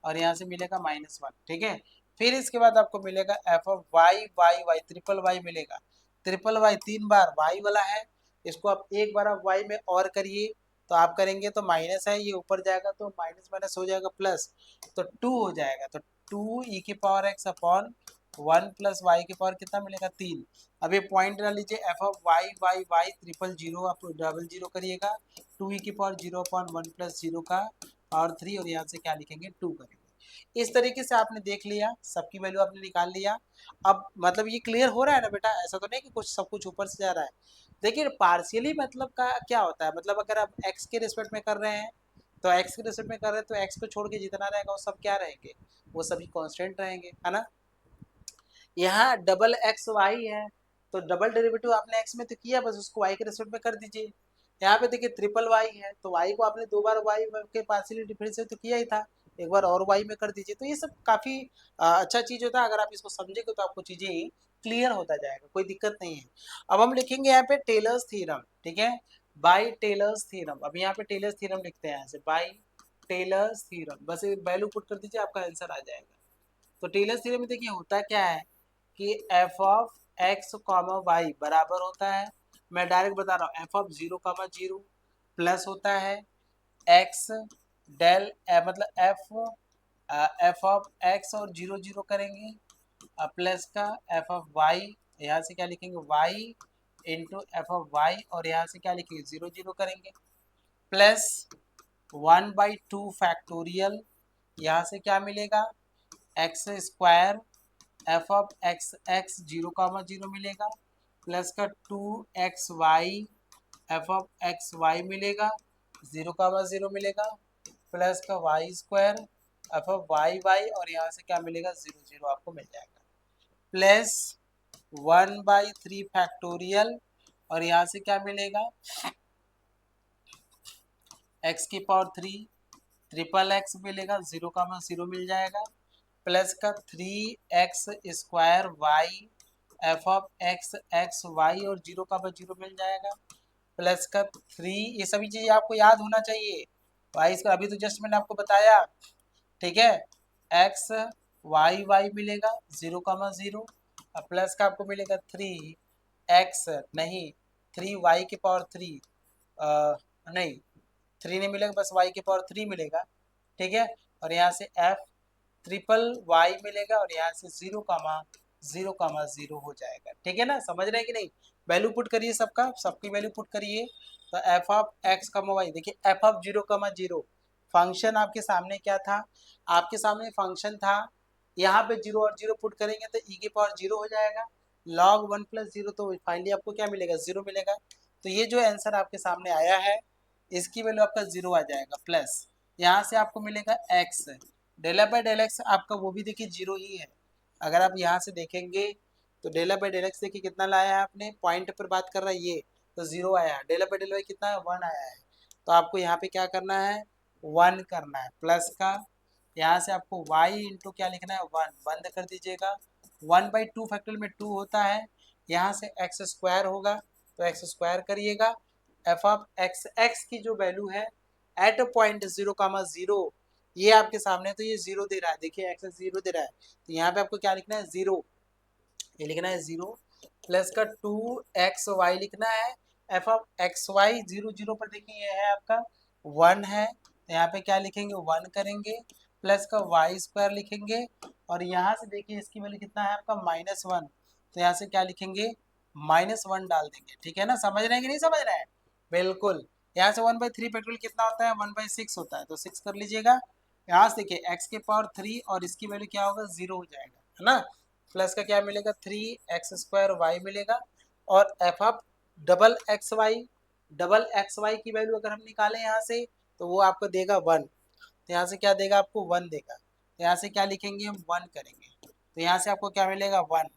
S1: और यहाँ से मिलेगा -1, ठीक है। फिर इसके बाद आपको मिलेगा f of y y y triple y मिलेगा, ट्रिपल वाई 3 बार वाई वाला है, इसको आप एक बार आप वाई में और करिए, तो आप करेंगे तो माइनस है, ये ऊपर जाएगा तो माइनस माइनस हो जाएगा प्लस, तो 2 हो जाएगा, तो 2 ई की power x upon 1 plus y की पावर कितना मिलेगा 3। अब ये पॉइंट डाल लीजिए, f of y y y triple zero आप डबल जीरो करिएगा, 2 ई की पावर 0 अपॉन 1 प्लस 0 का और 3, और यहाँ से क्या लिखेंगे 2 करेंगे। इस तरीके से आपने देख लिया, सबकी वैल्यू आपने निकाल लिया। अब मतलब ये क्लियर हो रहा है ना बेटा, ऐसा तो नहीं कि कुछ सब कुछ ऊपर से जा रहा है। देखिए पार्शियली मतलब का क्या होता है, मतलब अगर आप एक्स के रिस्पेक्ट में कर रहे हैं तो एक्स के रिस्पेक्ट में कर रहे हैं तो एक्स को छोड़ के जितना रहेगा वो सब क्या रहेंगे, वो सभी कांस्टेंट रहेंगे, है ना। यहाँ डबल एक्स वाई है, तो डबल डेरिवेटिव आपने एक्स में तो किया, बस उसको वाई के रिस्पेक्ट में कर दीजिए। यहाँ पे देखिए ट्रिपल वाई है, तो वाई को आपने 2 बार वाई के पार्शियली डिफरेंशिएट तो किया ही था, एक बार और वाई में कर दीजिए, तो ये सब काफी अच्छा चीज होता है, अगर आप इसको समझेंगे तो आपको चीजें क्लियर होता जाएगा, कोई दिक्कत नहीं है। अब हम लिखेंगे यहाँ पे टेलर्स थ्योरम, ठीक है, बाई टेलर्स थ्योरम। अब यहाँ पे टेलर्स थ्योरम लिखते हैं, यहाँ से बाई टेलर्स थ्योरम, बस वैल्यू पुट कर दीजिए आपका आंसर आ जाएगा। तो टेलर्स थ्योरम में देखिए होता क्या है कि f of x comma y बराबर होता है, मैं डायरेक्ट बता रहा हूँ, एफ ऑफ 0, 0 प्लस होता है एक्स डेल मतलब एफ ऑफ एक्स और 0 0 करेंगे प्लस का एफ ऑफ वाई, यहाँ से क्या लिखेंगे y into f of y, और यहाँ से क्या लिखेंगे 0 0 करेंगे, प्लस 1/2 फैक्टोरियल, यहाँ से क्या मिलेगा x square f of x x 0,0 मिलेगा, प्लस का 2xy F of x Y मिलेगा 0,0 मिलेगा, प्लस का y square f of y y, और यहाँ से क्या मिलेगा 0 0 आपको मिल जाएगा, प्लस 1/3 फैक्टोरियल, और यहाँ से क्या मिलेगा x की पावर 3 ट्रिपल एक्स मिलेगा 0,0 मिल जाएगा, प्लस का 3x square y f of x x y, और 0,0 मिल जाएगा, प्लस का 3, ये सभी चीज़ें आपको याद होना चाहिए। वाई इसका अभी तो जस्ट मैंने आपको बताया, ठीक है, एक्स वाई वाई मिलेगा 0,0, प्लस का आपको मिलेगा 3x, नहीं 3y की पावर 3, नहीं 3 नहीं मिलेगा, बस y की पावर 3 मिलेगा, ठीक है, और यहाँ से f ट्रिपल y मिलेगा, और यहाँ से 0,0,0 हो जाएगा, ठीक है ना, समझ रहे हैं कि नहीं। वैल्यू पुट करिए सबका, सबकी वैल्यू पुट करिए, तो एफ ऑफ एक्स कमा वाई, देखिए एफ ऑफ 0,0 फंक्शन आपके सामने क्या था, आपके सामने फंक्शन था, यहाँ पे 0 और 0 पुट करेंगे तो e की पावर 0 हो जाएगा, log 1 + 0, तो फाइनली आपको क्या मिलेगा 0 मिलेगा, तो ये जो आंसर आपके सामने आया है इसकी वैल्यू आपका 0 आ जाएगा, प्लस यहाँ से आपको मिलेगा x, del by del x आपका वो भी देखिए 0 ही है, अगर आप यहाँ से देखेंगे तो डेल बाय डेल एक्स देखिए कितना लाया है आपने, पॉइंट पर बात कर रहा है ये, तो 0 आया है, डेल बाय डेल वाई कितना है 1 आया है, तो आपको यहाँ पे क्या करना है 1 करना है, प्लस का यहाँ से आपको y इंटू क्या लिखना है 1, बंद कर दीजिएगा, 1/2 फैक्टोरियल में 2 होता है, यहाँ से एक्स स्क्वायर होगा तो एक्स स्क्वायर करिएगा, एफ ऑफ एक्स एक्स की जो वैल्यू है एट पॉइंट 0,0, ये आपके सामने, तो ये 0 दे रहा है, देखिए एक्स 0 दे रहा है, तो यहाँ पे आपको क्या लिखना है 0, ये लिखना है 0, प्लस का 2xy लिखना है, एफ ऑफ एक्स वाई 0 0 पर देखिए ये है आपका 1 है, तो यहाँ पे क्या लिखेंगे 1 करेंगे, प्लस का वाई स्क्वायर लिखेंगे, और यहाँ से देखिए इसकी वैल्यू कितना है आपका -1, तो यहाँ से क्या लिखेंगे -1 डाल देंगे, ठीक है ना, समझ रहे हैं कि नहीं समझ रहे हैं, बिल्कुल, यहाँ से 1/3 फैक्टोरियल कितना होता है 1/6 होता है, तो 6 कर लीजिएगा, यहाँ से देखिए x के पावर 3 और इसकी वैल्यू क्या होगा 0 हो जाएगा, है ना, प्लस का क्या मिलेगा 3x² मिलेगा, और f of double x y की वैल्यू अगर हम निकालें यहाँ से तो वो आपको देगा 1, तो यहाँ से क्या देगा आपको 1 देगा, तो यहाँ से क्या लिखेंगे हम 1 करेंगे, तो यहाँ से आपको क्या मिलेगा 1,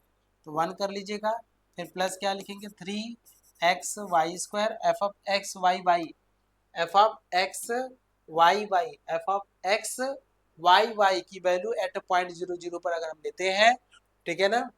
S1: तो 1 कर लीजिएगा, फिर प्लस क्या लिखेंगे 3xy² f of x y y, f of x y y, f of x y y की वैल्यू एट पॉइंट 0 0 पर अगर हम लेते हैं, ठीक है ना,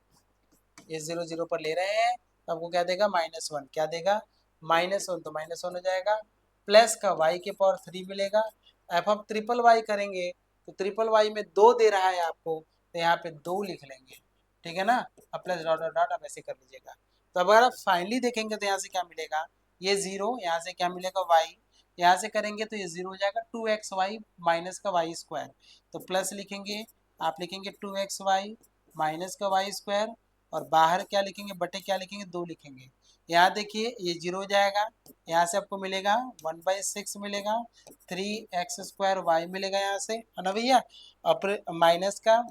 S1: ये 0 0 पर ले रहे हैं तो आपको क्या देगा -1, क्या देगा -1, तो -1 हो जाएगा, प्लस का y के पावर 3 मिलेगा, एफ ऑफ ट्रिपल वाई करेंगे तो ट्रिपल वाई में 2 दे रहा है आपको, तो यहाँ पे 2 लिख लेंगे, ठीक है ना, अब प्लस डॉट डॉट डॉट आप ऐसे कर लीजिएगा, तो अब अगर आप फाइनली देखेंगे तो यहाँ से क्या मिलेगा ये 0, यहाँ से क्या मिलेगा y, यहाँ से करेंगे तो ये 0 हो जाएगा 2xy माइनस का वाई स्क्वायर, तो प्लस लिखेंगे, आप लिखेंगे 2xy माइनस का वाई स्क्वायर, और बाहर क्या लिखेंगे बटे क्या लिखेंगे 2 लिखेंगे, यहाँ देखिए ये 0 हो जाएगा, यहाँ से आपको मिलेगा 1/6 मिलेगा, 3x² मिलेगा यहाँ से, है ना भैया, और माइनस का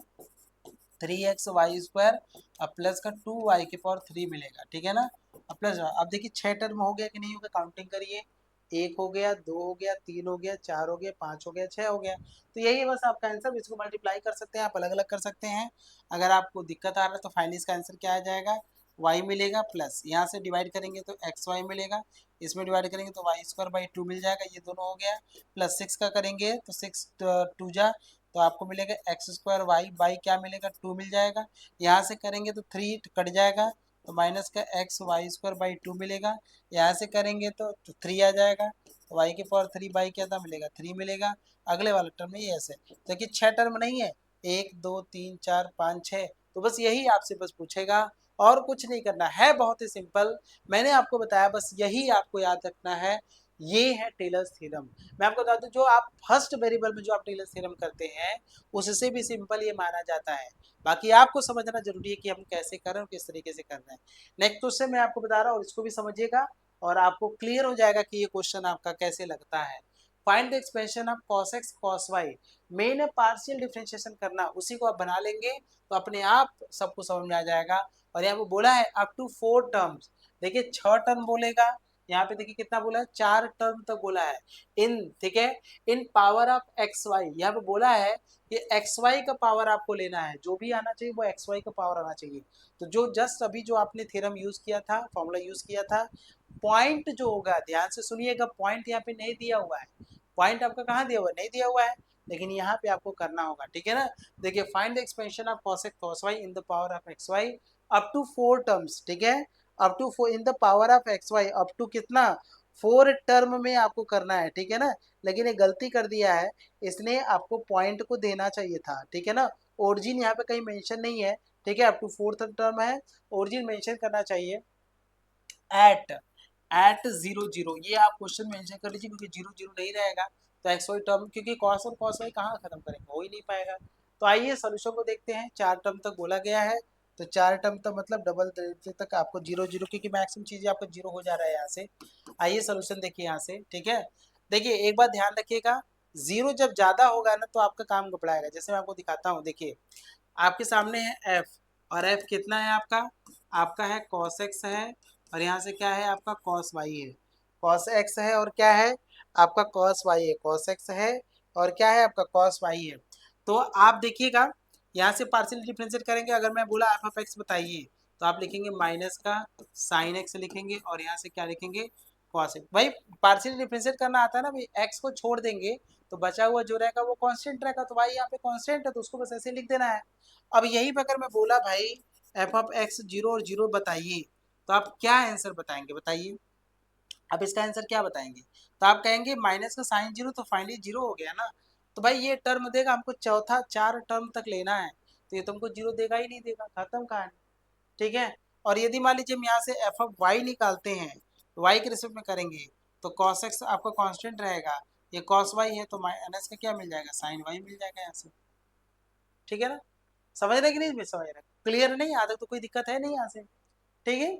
S1: 3xy² अब प्लस का 2y की पावर 3 मिलेगा, ठीक है ना, अब प्लस, अब देखिए 6 टर्म हो गया कि नहीं हो गया, काउंटिंग करिए, 1 हो गया 2 हो गया 3 हो गया 4 हो गया 5 हो गया 6 हो गया, तो यही है बस आपका आंसर, इसको मल्टीप्लाई कर सकते हैं आप, अलग अलग कर सकते हैं, अगर आपको दिक्कत आ रहा है तो फाइनली इसका आंसर क्या आ जाएगा y मिलेगा, प्लस यहाँ से डिवाइड करेंगे तो xy मिलेगा, इसमें डिवाइड करेंगे तो y²/2 मिल जाएगा, ये दोनों हो गया, प्लस 6 का करेंगे तो 6 2 जा, तो आपको मिलेगा x²y क्या मिलेगा 2 मिल जाएगा, यहाँ से करेंगे तो 3 कट जाएगा, तो माइनस का xy²/2 मिलेगा, यहाँ से करेंगे तो 3 आ जाएगा, तो y की पावर 3 बाई क्या था मिलेगा 3 मिलेगा, अगले वाला टर्म में ये ऐसे, देखिए 6 टर्म नहीं है, 1 2 3 4 5 6, तो बस यही आपसे बस पूछेगा, और कुछ नहीं करना है, बहुत ही सिंपल, मैंने आपको बताया बस यही आपको याद रखना है, ये है टेलर्स थ्योरम। मैं आपको बता दूं, जो आप फर्स्ट वेरिएबल में जो आप टेलर्स थ्योरम करते हैं उससे भी सिंपल ये माना जाता है। बाकी आपको समझना जरूरी है कि हम कैसे कर रहे हैं और किस तरीके से कर रहे हैं। नेक्स्ट क्वेश्चन मैं आपको बता रहा हूँ और इसको भी समझिएगा और आपको क्लियर हो जाएगा कि ये क्वेश्चन आपका कैसे लगता है। Find the expression of cos x cos y। Main है पार्शियल डिफरेंशिएशन करना, उसी को आप बना लेंगे तो अपने आप सबको समझ में आ जाएगा। और यहाँ पे बोला है अप टू 4 टर्म्स, देखिए 6 टर्म बोलेगा, यहाँ पे देखिए कितना बोला है, 4 टर्म तक बोला है इन, ठीक है, इन पावर ऑफ एक्स वाई। यहाँ पे बोला है कि एक्स वाई का पावर आपको लेना है, जो भी आना चाहिए वो एक्स वाई का पावर आना चाहिए। तो जो जस्ट अभी जो आपने थ्योरम यूज किया था, फॉर्मूला यूज किया था, पॉइंट जो होगा ध्यान से सुनिएगा, पॉइंट यहाँ पे नहीं दिया हुआ है, पॉइंट आपका कहाँ दिया हुआ है, नहीं दिया हुआ है, लेकिन यहाँ पे आपको करना होगा, ठीक है ना। देखिए find the expansion of cos x cos y in the power of x y up to 4 terms, ठीक है, up to 4 in the power of x y, up to कितना, 4 टर्म में आपको करना है, ठीक है ना। लेकिन ये गलती कर दिया है, इसने आपको पॉइंट को देना चाहिए था, ठीक है ना। ओरिजिन यहाँ पे कहीं मेंशन नहीं है, ठीक है, अप टू 4th टर्म है, ओरिजिन मेंशन करना चाहिए एट एट 0 0, ये आप क्वेश्चन मेंशन कर लीजिए क्योंकि 0 0 नहीं रहेगा तो एक्स वाई टर्म, क्योंकि कॉस और कॉस वाई कहाँ खत्म करेंगे, हो ही नहीं पाएगा। तो आइए सोल्यूशन को देखते हैं। 4 टर्म तक बोला गया है, तो 4 टर्म तक मतलब डबल तक आपको 0 0, क्योंकि मैक्सिमम चीजें आपको 0 हो जा रहा है यहाँ से। आइए सोल्यूशन देखिए यहाँ से, ठीक है। देखिए एक बात ध्यान रखिएगा, 0 जब ज्यादा होगा ना तो आपका काम गपड़ाएगा। जैसे मैं आपको दिखाता हूँ, देखिए आपके सामने है एफ, और एफ कितना है आपका, आपका है कॉस एक्स है, और यहाँ से क्या है आपका कॉस वाई है, कॉस एक्स है और क्या है आपका कॉस वाई है, कॉस एक्स है और क्या है आपका कॉस वाई है। तो आप देखिएगा यहाँ से पार्शियल डिफरेंशिएट करेंगे, अगर मैं बोला एफ ऑफ एक्स बताइए तो आप लिखेंगे माइनस का साइन एक्स लिखेंगे और यहाँ से क्या लिखेंगे कॉस एक्स। भाई पार्शियल डिफरेंशिएट करना आता है ना भाई, एक्स को छोड़ देंगे तो बचा हुआ जो रहेगा वो कांस्टेंट रहेगा, तो भाई यहाँ पे कांस्टेंट है तो उसको बस ऐसे लिख देना है। अब यहीं पर अगर मैं बोला भाई एफ ऑफ एक्स 0 और 0 बताइए तो आप क्या आंसर बताएंगे, बताइए। अब इसका आंसर क्या बताएंगे, तो आप कहेंगे माइनस का साइन 0, तो फाइनली 0 हो गया ना। तो भाई ये टर्म देगा हमको, चौथा 4 टर्म तक लेना है, तो ये तुमको 0 देगा ही नहीं देगा, खत्म कहानी, ठीक है। और यदि मान लीजिए हम यहाँ से एफ ऑफ वाई निकालते हैं, वाई के रिस्पेक्ट में करेंगे तो कॉस एक्स आपका कांस्टेंट रहेगा, ये कॉस वाई है तो माइनस का क्या मिल जाएगा, साइन वाई मिल जाएगा यहाँ से, ठीक है ना। समझ रहे कि नहीं समझ रहे, क्लियर नहीं, आधा तो कोई दिक्कत है नहीं यहाँ से, ठीक है।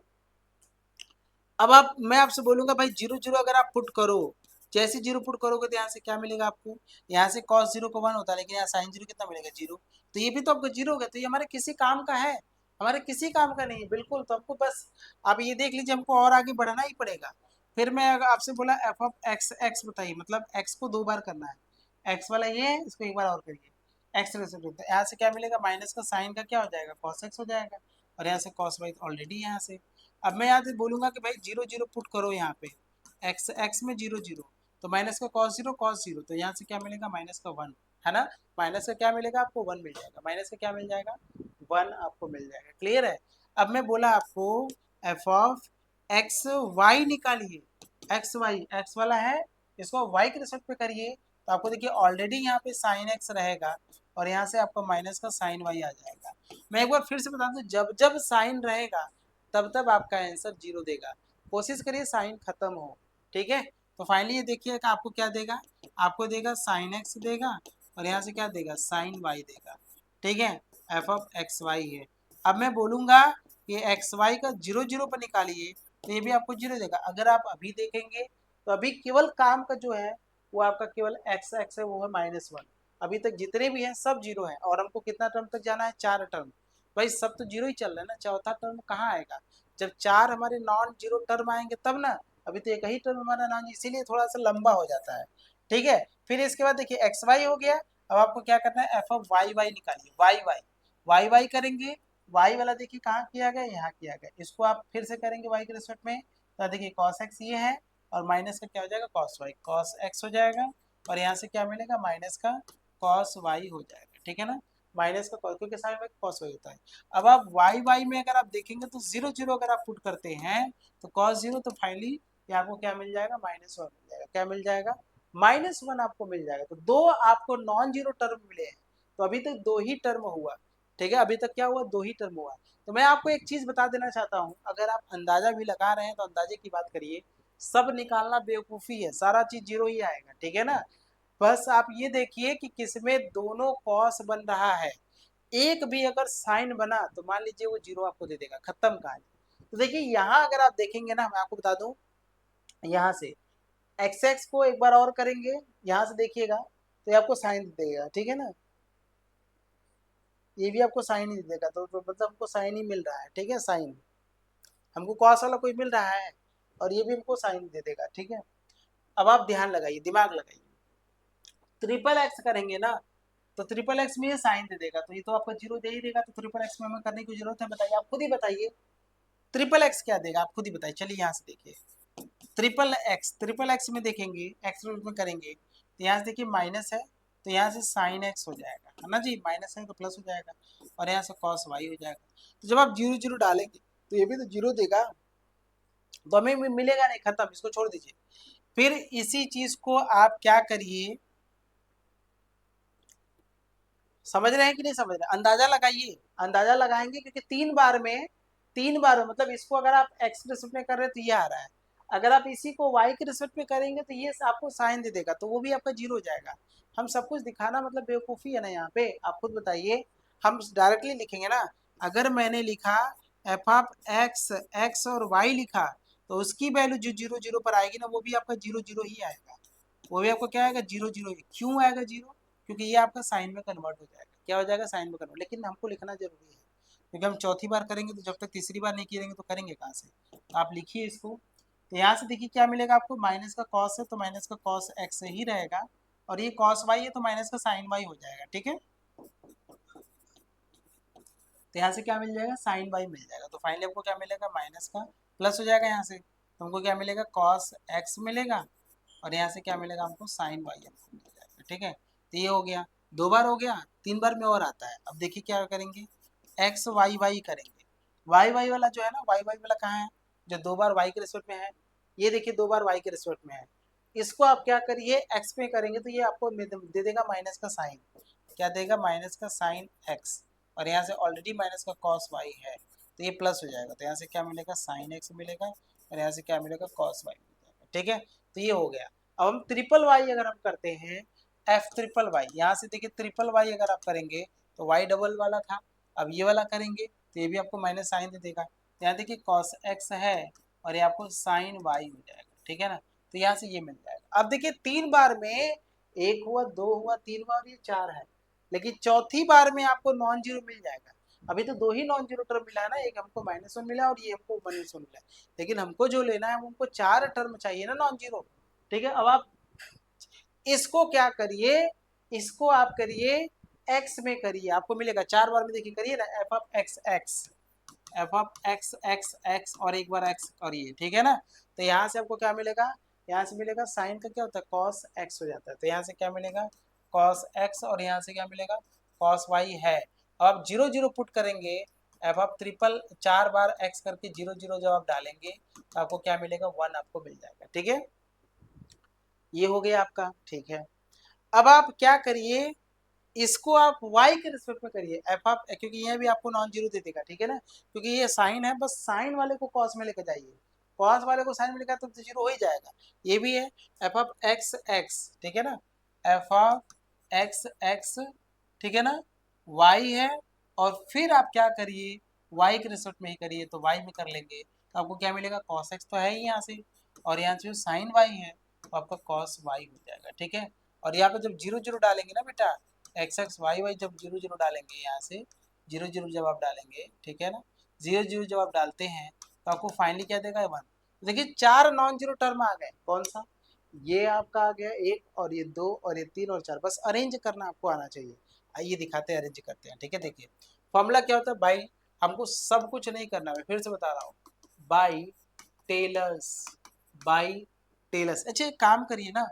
S1: अब आप, मैं आपसे बोलूंगा भाई 0 0 अगर आप पुट करो, जैसे 0 पुट करोगे तो यहाँ से क्या मिलेगा आपको, यहाँ से cos 0 को 1 होता है, लेकिन यहाँ sin 0 कितना मिलेगा 0, तो ये भी तो आपको 0 हो गया, तो ये हमारे किसी काम का है, हमारे किसी काम का नहीं है बिल्कुल। तो हमको बस आप ये देख लीजिए, हमको और आगे बढ़ना ही पड़ेगा। फिर मैं अगर आपसे बोला एफ ऑफ एक्स एक्स बताइए, मतलब एक्स को 2 बार करना है, एक्स वाला ये है, इसको एक बार और करिए, एक्स यहाँ से क्या मिलेगा, माइनस का साइन का क्या हो जाएगा cos x हो जाएगा, और यहाँ से cos y ऑलरेडी यहाँ से। अब मैं यहाँ से बोलूंगा कि भाई 0 0 पुट करो यहाँ पे, एक्स एक्स में 0 0, तो माइनस का cos 0, तो यहाँ से क्या मिलेगा माइनस का 1, है ना। माइनस का क्या मिलेगा आपको 1 मिल जाएगा, माइनस का क्या मिल जाएगा 1 आपको मिल जाएगा, क्लियर है। अब मैं बोला आपको एफ ऑफ एक्स वाई निकालिए, एक्स वाई एक्स वाला है, इसको वाई के रिस्पेक्ट पे करिए, तो आपको देखिए ऑलरेडी यहाँ पे साइन एक्स रहेगा और यहाँ से आपका माइनस का साइन वाई आ जाएगा। मैं एक बार फिर से बता दूं, जब जब साइन रहेगा तब तब आपका आंसर 0 देगा, कोशिश करिए साइन खत्म हो, ठीक है। तो फाइनली ये देखिए कि आपको क्या देगा, आपको देगा साइन एक्स देगा और यहाँ से क्या देगा साइन वाई देगा, ठीक है, एफ ऑफ एक्स वाई है। अब मैं बोलूंगा कि एक्स वाई का 0 0 पर निकालिए, तो ये भी आपको 0 देगा। अगर आप अभी देखेंगे तो अभी केवल काम का जो है वो आपका केवल एक्स एक्स है, वो है -1। अभी तक जितने भी हैं सब 0 है, और हमको कितना टर्म तक जाना है, 4 टर्म। भाई सब तो 0 ही चल रहा है ना, चौथा टर्म कहाँ आएगा, जब 4 हमारे नॉन 0 टर्म आएंगे तब ना, अभी तो एक ही टर्म हमारा नॉन, इसीलिए थोड़ा सा लंबा हो जाता है, ठीक है। फिर इसके बाद देखिए एक्स वाई हो गया, अब आपको क्या करना है एफ ऑफ वाई वाई निकालिए, वाई वाई वाई वाई करेंगे, वाई वाला देखिए कहाँ किया गया, यहाँ किया गया, इसको आप फिर से करेंगे वाई के रिस्पेक्ट में, तो देखिए कॉस एक्स ये है और माइनस का क्या हो जाएगा कॉस वाई, कॉस एक्स हो जाएगा, और यहाँ से क्या मिलेगा माइनस का कॉस वाई हो जाएगा, ठीक है ना। माइनस का cos, क्योंकि साइन वाई कॉस वाई होता है। अब आप वाई वाई में अगर आप देखेंगे तो 0 0 अगर आप पुट करते हैं तो cos 0, तो फाइनली ये आपको क्या मिल जाएगा -1 मिल जाएगा, क्या मिल जाएगा -1 आपको मिल जाएगा। तो दो आपको नॉन जीरो टर्म मिले हैं, तो अभी तक 2 ही टर्म हुआ, ठीक है, अभी तक क्या हुआ 2 ही टर्म हुआ। तो मैं आपको एक चीज बता देना चाहता हूँ, अगर आप अंदाजा भी लगा रहे हैं तो अंदाजे की बात करिए, सब निकालना बेवकूफ़ी है, सारा चीज़ जीरो ही आएगा, ठीक है ना। बस आप ये देखिए कि किसमें दोनों कॉस बन रहा है, एक भी अगर साइन बना तो मान लीजिए वो जीरो आपको दे देगा, खत्म कहानी। तो देखिए यहाँ अगर आप देखेंगे ना, मैं आपको बता दूं, यहाँ से एक्स एक्स को एक बार और करेंगे, यहाँ से देखिएगा तो ये आपको साइन दे देगा, ठीक है ना, ये भी आपको साइन ही दे देगा, तो मतलब हमको साइन ही मिल रहा है, ठीक है, साइन हमको कॉस वाला कोई मिल रहा है और ये भी हमको साइन दे देगा, ठीक है। अब आप ध्यान लगाइए, दिमाग लगाइए, ट्रिपल एक्स करेंगे ना तो ट्रिपल एक्स में ये साइन दे देगा, तो ये तो आपका जीरो दे ही देगा, तो ट्रिपल एक्स में हमें करने की जरूरत है, बताइए, आप खुद ही बताइए ट्रिपल एक्स क्या देगा, आप खुद ही बताइए। चलिए यहाँ से देखिए, ट्रिपल एक्स में देखेंगे, एक्स रूट में करेंगे तो यहाँ से देखिए माइनस है, तो यहाँ से साइन एक्स हो जाएगा, है ना जी, माइनस है तो प्लस हो जाएगा, और यहाँ से कॉस वाई हो जाएगा। तो जब आप जीरो जीरो डालेंगे तो ये भी तो जीरो देगा, तो हमें मिलेगा नहीं, खत्म, इसको छोड़ दीजिए। फिर इसी चीज को आप क्या करिए, समझ रहे हैं कि नहीं समझ रहे, अंदाजा लगाइए, अंदाजा लगाएंगे क्योंकि तीन बार में मतलब इसको अगर आप एक्स के रिस्पेक्ट में कर रहे हैं तो ये आ रहा है, अगर आप इसी को वाई के रिस्पेक्ट में करेंगे तो ये आपको साइन दे देगा, तो वो भी आपका जीरो हो जाएगा। हम सब कुछ दिखाना मतलब बेवकूफ़ी है ना यहाँ पे, आप खुद बताइए। हम डायरेक्टली लिखेंगे ना, अगर मैंने लिखा एफ ऑफ एक्स, एक्स और वाई लिखा, तो उसकी वैल्यू जो जीरो जीरो पर आएगी ना वो भी आपका जीरो जीरो ही आएगा, वो भी आपको क्या आएगा, जीरो जीरो ही। क्यों आएगा जीरो, क्योंकि ये आपका साइन में कन्वर्ट हो जाएगा, क्या हो जाएगा, साइन में कन्वर्ट, लेकिन हमको लिखना जरूरी है क्योंकि हम चौथी बार करेंगे, तो जब तक तीसरी बार नहीं करेंगे तो करेंगे कहाँ से। तो आप लिखिए इसको, तो यहाँ से देखिए क्या मिलेगा आपको, माइनस का कॉस है तो माइनस का कॉस एक्स ही रहेगा, और ये कॉस वाई है तो माइनस का साइन वाई हो जाएगा, ठीक है। तो यहाँ से क्या मिल जाएगा, साइन वाई मिल जाएगा, तो फाइनली हमको क्या मिलेगा, माइनस का प्लस हो जाएगा, यहाँ से तो हमको क्या मिलेगा, कॉस एक्स मिलेगा, और यहाँ से क्या मिलेगा हमको, साइन वाई हमको मिल जाएगा, ठीक है। तो ये हो गया, दो बार हो गया, तीन बार में और आता है। अब देखिए क्या करेंगे, एक्स वाई वाई करेंगे, वाई वाई वाला जो है ना, वाई वाई वाला कहाँ है, जो दो बार वाई के रिस्पेक्ट में है, ये देखिए दो बार वाई के रिस्पेक्ट में है, इसको आप क्या करिए, एक्स में करेंगे तो ये आपको दे देगा माइनस का साइन, क्या देगा, माइनस का साइन एक्स, और यहाँ से ऑलरेडी माइनस का कॉस वाई है तो ये प्लस हो जाएगा, तो यहाँ से क्या मिलेगा, साइन एक्स मिलेगा, और यहाँ से क्या मिलेगा, कॉस वाई मिल जाएगा, ठीक है। तो ये हो गया। अब हम ट्रिपल वाई अगर हम करते हैं, एफ ट्रिपल वाई, यहाँ से देखिए ट्रिपल वाई अगर आप करेंगे तो वाई डबल वाला था, अब ये वाला करेंगे तो ये भी आपको माइनस साइन दे देगा, तो यहाँ देखिए कॉस एक्स है और ये आपको साइन वाई हो जाएगा, ठीक है ना, तो यहाँ से ये मिल जाएगा। अब देखिए तीन बार में, एक हुआ, दो हुआ, तीन बार, ये चार है, लेकिन चौथी बार में आपको नॉन जीरो मिल जाएगा। अभी तो दो ही नॉन जीरो टर्म मिला है ना, एक हमको माइनस वन मिला और ये हमको माइनस वन मिला है, लेकिन हमको जो लेना है हमको चार टर्म चाहिए ना नॉन जीरो, ठीक है। अब आप इसको क्या करिए, इसको आप करिए एक्स में करिए, आपको मिलेगा चार बार में, देखिए करिए ना, f of x x, F of x x x और एक बार एक्स और ये, ठीक है ना। तो यहाँ से आपको क्या मिलेगा, यहाँ से मिलेगा साइन का क्या होता है, कॉस एक्स हो जाता है, तो यहाँ से क्या मिलेगा, कॉस एक्स, और यहाँ से क्या मिलेगा, कॉस वाई है। अब आप जीरो जीरो पुट करेंगे, एफ ऑफ ट्रिपल चार बार एक्स करके जीरो जीरो जब आप डालेंगे तो आपको क्या मिलेगा, वन आपको मिल जाएगा, ठीक है। ये हो गया आपका, ठीक है। अब आप क्या करिए, इसको आप y के रिस्पेक्ट में करिए, एफ ऑफ, क्योंकि ये भी आपको नॉन जीरो दे देगा, ठीक है ना, क्योंकि ये साइन है, बस साइन वाले को कॉस में लेकर जाइए, कॉस वाले को साइन में लेकर तो जीरो हो ही जाएगा। ये भी है एफ ऑफ एक्स एक्स, ठीक है ना, एफ ऑफ एक्स एक्स, ठीक है ना, y है, और फिर आप क्या करिए, y के रिस्पेक्ट में ही करिए, तो y में कर लेंगे तो आपको क्या मिलेगा, कॉस एक्स तो है ही यहाँ से, और यहाँ से साइन y है तो आपका कॉस y हो जाएगा, ठीक है। और यहाँ पे जब जीरो जीरो डालेंगे ना बेटा, एक्स एक्स वाई वाई, जब जीरो जीरो डालेंगे, यहाँ से जीरो जीरो जब आप डालेंगे, ठीक है ना, जीरो जीरो जब आप डालते हैं तो आपको फाइनली क्या देगा, वन। देखिए चार नॉन जीरो टर्म आ गए, कौन सा, ये आपका आ गया एक, और ये दो, और ये तीन, और चार, बस अरेंज करना आपको आना चाहिए। आइए दिखाते हैं, अरेंज करते हैं, ठीक है। देखिए फॉर्मूला क्या होता है भाई, हमको सब कुछ नहीं करना, मैं फिर से बता रहा हूँ, बाई टेलर्स, बाई टेलर्स। अच्छा एक काम करिए ना,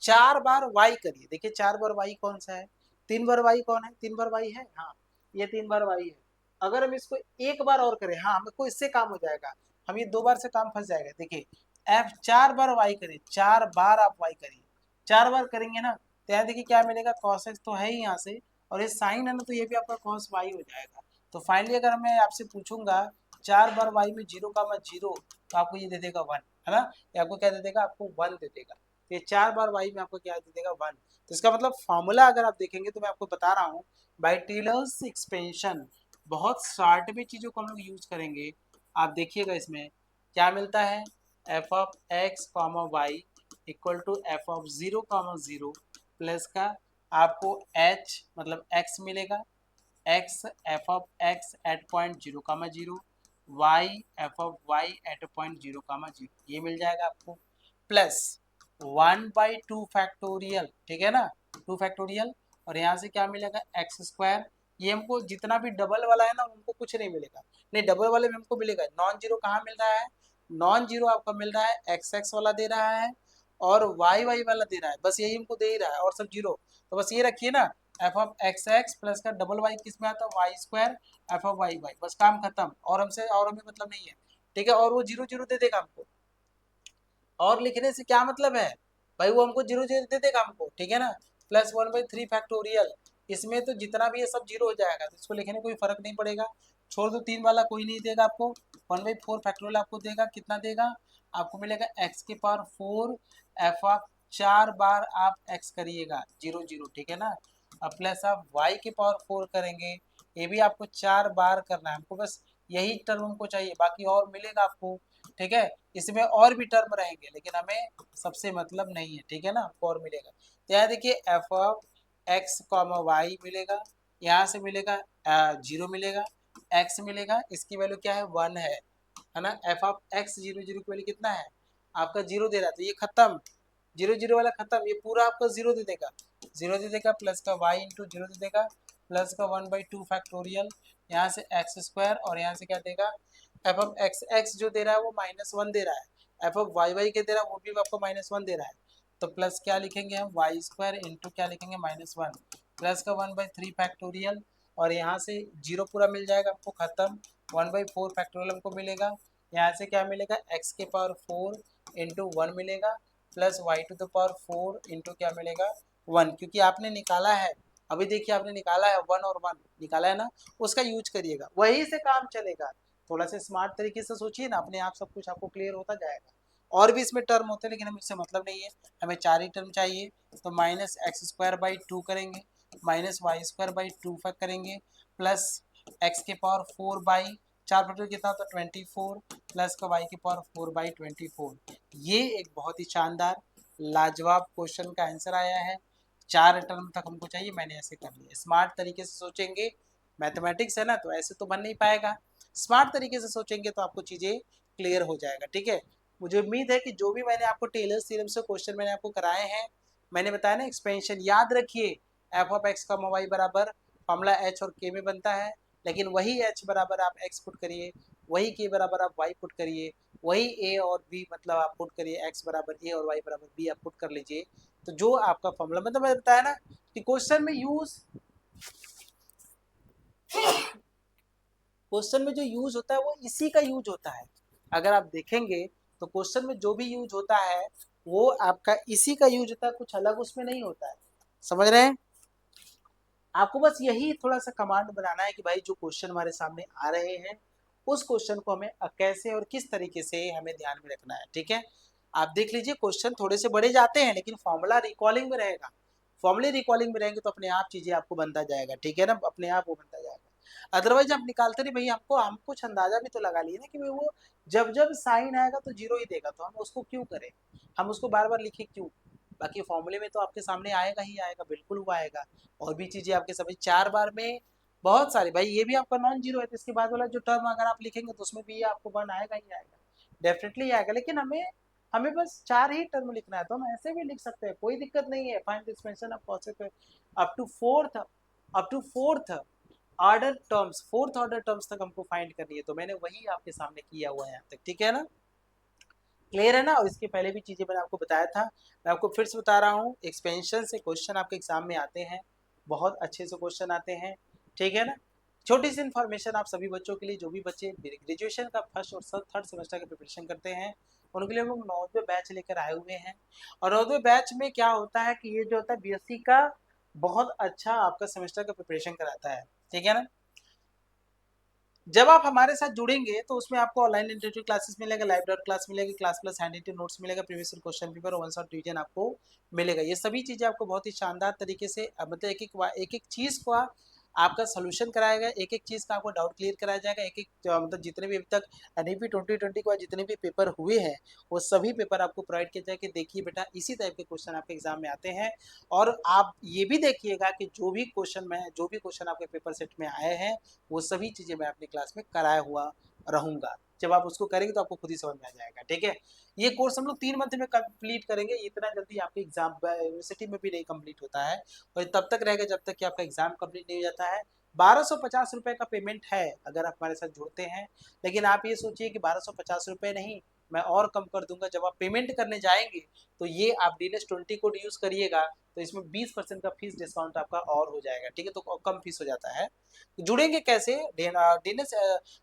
S1: चार बार वाई करिए, देखिए चार बार वाई कौन सा है, तीन बार वाई कौन है, तीन बार वाई है, हाँ ये तीन बार वाई है। अगर हम इसको एक बार और करें, हाँ हमको इससे काम हो जाएगा, हम ये दो बार से काम फंस जाएगा। देखिए एफ चार बार वाई करिए, चार बार आप वाई करिए, चार बार करेंगे ना तो यहाँ देखिए क्या मिलेगा, कॉस एक्स तो है ही यहाँ से, और ये साइन है ना तो ये भी आपका कॉस वाई हो जाएगा। तो फाइनली अगर मैं आपसे पूछूंगा चार बार वाई में जीरो का मैं जीरो, तो आपको ये दे देगा वन, है ना, ये आपको क्या दे देगा, आपको 1 दे देगा। तो ये 4 बार y में आपको क्या दे देगा, 1। तो इसका मतलब फॉर्मूला अगर आप देखेंगे तो मैं आपको बता रहा हूँ, बाई टेलर्स एक्सपेंशन बहुत शॉर्ट में चीज़ों को हम लोग यूज करेंगे। आप देखिएगा इसमें क्या मिलता है, f of x comma y equal to f of 0 comma 0 plus का आपको h मतलब x मिलेगा, x f of x at point 0 comma 0, y f of y at point 0 comma 0, ये मिल जाएगा आपको, प्लस 1/2 फैक्टोरियल, ठीक है ना, 2 फैक्टोरियल, और यहाँ से क्या मिलेगा, एक्स स्क्वायर। ये हमको जितना भी डबल वाला है ना उनको कुछ नहीं मिलेगा, नहीं डबल वाले में हमको मिलेगा, नॉन जीरो कहाँ मिल रहा है, नॉन जीरो आपका मिल रहा है एक्स एक्स वाला दे रहा है और वाई वाई वाला दे रहा है, बस यही हमको दे ही रहा है और सब जीरो। तो बस ये रखिए ना, f of x x plus का डबल वाई किस में आता है, y square f of y y, बस काम खत्म, और हमसे और हमें मतलब नहीं है, ठीक है। और वो जीरो जीरो दे देगा हमको, और लिखने से क्या मतलब है भाई, वो हमको जीरो जीरो दे देगा हमको, ठीक है ना, प्लस 1/3 फैक्टोरियल, इसमें तो जितना भी ये सब जीरो हो जाएगा, तो इसको लिखने में कोई फर्क नहीं पड़ेगा, छोड़ दो, 3 वाला कोई नहीं देगा आपको, 1/4 फैक्टोरियल आपको देगा, कितना देगा आपको मिलेगा, एक्स के पावर 4 एफ ऑफ 4 बार आप एक्स करिएगा जीरो जीरो, ठीक है ना, अब प्लस आप वाई के पावर 4 करेंगे, ये भी आपको 4 बार करना है हमको, बस यही टर्म हमको चाहिए, बाकी और मिलेगा आपको, ठीक है। इसमें और भी टर्म रहेंगे लेकिन हमें सबसे मतलब नहीं है, ठीक है ना, हमको और मिलेगा। तो यहाँ देखिए f of x comma y मिलेगा, यहाँ से मिलेगा 0 मिलेगा, एक्स मिलेगा, इसकी वैल्यू क्या है, 1 है ना, f of x zero zero की वैल्यू कितना है आपका, 0 दे रहा है, तो ये खत्म, जीरो जीरो वाला खत्म, ये पूरा आपका 0 दे देगा, 0 दे देगा, प्लस का वाई इंटू 0 दे देगा, प्लस का 1/2 फैक्टोरियल, यहाँ से एक्स स्क्वायर, और यहाँ से क्या देगा, एफ ऑफ एक्स एक्स जो दे रहा है वो -1 दे रहा है, एफ ऑफ वाई वाई के दे रहा है वो भी आपको -1 दे रहा है, तो प्लस क्या लिखेंगे हम, वाई स्क्वायर इंटू क्या लिखेंगे, -1 प्लस का 1/3 फैक्टोरियल, और यहाँ से 0 पूरा मिल जाएगा हमको, खत्म, 1/4 फैक्टोरियल हमको मिलेगा, यहाँ से क्या मिलेगा, एक्स के पावर 4 इंटू 1 मिलेगा, plus y to the power 4 into क्या मिलेगा, 1, क्योंकि आपने निकाला है, अभी देखिए आपने निकाला है 1 और 1 निकाला है ना, उसका यूज करिएगा, वही से काम चलेगा, थोड़ा सा स्मार्ट तरीके से सोचिए ना, अपने आप सब कुछ आपको क्लियर होता जाएगा। और भी इसमें टर्म होते हैं लेकिन हमें इससे मतलब नहीं है, हमें 4 ही टर्म चाहिए, तो -x² बाई 2 करेंगे, -y² बाई 2 करेंगे, प्लस x के पावर 4 बाई 4 फैक्टर कितना होता है 24, प्लस का y के पावर 4/24। ये एक बहुत ही शानदार लाजवाब क्वेश्चन का आंसर आया है, 4 टर्म तक हमको चाहिए, मैंने ऐसे कर लिया, स्मार्ट तरीके से सोचेंगे, मैथमेटिक्स है ना तो ऐसे तो बन नहीं पाएगा, स्मार्ट तरीके से सोचेंगे तो आपको चीज़ें क्लियर हो जाएगा, ठीक है। मुझे उम्मीद है कि जो भी मैंने आपको टेलर्स थ्योरम से क्वेश्चन मैंने आपको कराए हैं, मैंने बताया ना एक्सपेंशन याद रखिए, एफ ऑफ एक्स का वाई बराबर फॉर्मूला एच और के में बनता है, लेकिन वही एच बराबर आप एक्स पुट करिए, वही के बराबर आप वाई पुट करिए, वही ए और बी मतलब आप पुट करिए, एक्स बराबर ए और वाई बराबर बी आप पुट कर लीजिए, तो जो आपका फॉर्मूला मतलब मैंने बताया ना कि क्वेश्चन में जो यूज होता है वो इसी का यूज होता है, अगर आप देखेंगे तो क्वेश्चन में जो भी यूज होता है वो आपका इसी का यूज होता है, कुछ अलग उसमें नहीं होता है, समझ रहे हैं। आपको बस यही थोड़ा सा कमांड बनाना है कि भाई जो क्वेश्चन हमारे सामने आ रहे हैं उस क्वेश्चन को हमें कैसे और किस तरीके से हमें ध्यान में रखना है, ठीक है। आप देख लीजिए क्वेश्चन थोड़े से बड़े जाते हैं लेकिन फॉर्मूला रिकॉलिंग में रहेगा, फॉर्मूले रिकॉलिंग में रहेंगे तो अपने आप चीजें आपको बनता जाएगा, ठीक है ना, अपने आप वो बनता जाएगा। अदरवाइज आप निकालते नहीं भैया, हमको हम कुछ अंदाजा भी तो लगा लिए ना कि भाई वो जब जब साइन आएगा तो जीरो ही देगा, तो हम उसको क्यों करें, हम उसको बार बार लिखे क्यों, बाकी फॉर्मूले में तो आपके सामने आएगा ही आएगा, बिल्कुल वो आएगा। और भी चीजें आपके समझ 4 बार में बहुत सारी, भाई ये भी आपका नॉन जीरो है तो इसके बाद वाला जो टर्म अगर आप लिखेंगे तो उसमें भी आपको 1 आएगा ही आएगा, डेफिनेटली आएगा, लेकिन हमें हमें बस 4 ही टर्म लिखना है, तो हम ऐसे भी लिख सकते हैं, कोई दिक्कत नहीं है, find the expansion of cosec up to fourth order terms, fourth order terms तक हमको फाइंड करनी है, तो मैंने वही आपके सामने किया हुआ है यहाँ तक, ठीक है ना, क्लियर है ना। और इसके पहले भी चीजें मैंने आपको बताया था, मैं आपको फिर से बता रहा हूँ, एक्सपेंशन से क्वेश्चन आपके एग्जाम में आते हैं, बहुत अच्छे से क्वेश्चन आते हैं, ठीक है ना। छोटी सी इन्फॉर्मेशन आप सभी बच्चों के लिए, जो भी बच्चे ग्रेजुएशन का फर्स्ट और थर्ड सेमेस्टर का प्रिपरेशन करते हैं उनके लिए हम लोग 9वें बैच लेकर आए हुए हैं, और 9वें बैच में क्या होता है कि ये जो होता है बीएससी का बहुत अच्छा आपका सेमेस्टर का प्रिपरेशन कराता है, ठीक है ना। जब आप हमारे साथ जुड़ेंगे तो उसमें आपको ऑनलाइन इंटरव्यू क्लासेस मिलेगा, लाइव डॉट क्लास मिलेगी, class plus handwritten notes मिलेगा, प्रीवियस क्वेश्चन पेपर और वन शॉट रिवीजन आपको मिलेगा। ये सभी चीज़ें आपको बहुत ही शानदार तरीके से मतलब एक एक चीज़ को आपका सोल्यूशन कराया गया, एक एक चीज़ का आपको डाउट क्लियर कराया जाएगा, एक एक मतलब जितने भी अभी तक एनईपी 2020 के बाद जितने भी पेपर हुए हैं वो सभी पेपर आपको प्रोवाइड किया जाएगा। देखिए बेटा, इसी टाइप के क्वेश्चन आपके एग्जाम में आते हैं। और आप ये भी देखिएगा कि जो भी क्वेश्चन आपके पेपर सेट में आए हैं वो सभी चीज़ें मैं अपनी क्लास में कराया हुआ रहूँगा। जब आप उसको करेंगे तो आपको खुद ही समझ में आ जाएगा, ठीक है। ये कोर्स हम लोग 3 मंथ में कंप्लीट करेंगे, इतना जल्दी आपके एग्जाम यूनिवर्सिटी में भी नहीं कंप्लीट होता है, और तब तक रहेगा जब तक कि आपका एग्जाम कंप्लीट नहीं हो जाता है। 1250 रुपये का पेमेंट है अगर आप हमारे साथ जुड़ते हैं, लेकिन आप ये सोचिए कि 1250 रुपये नहीं, मैं और कम कर दूंगा। जब आप पेमेंट करने जाएंगे तो ये आप DNS20 कोड यूज़ करिएगा तो इसमें 20% का फीस डिस्काउंट आपका और हो जाएगा, ठीक है। तो कम फीस हो जाता है। जुड़ेंगे कैसे? DNS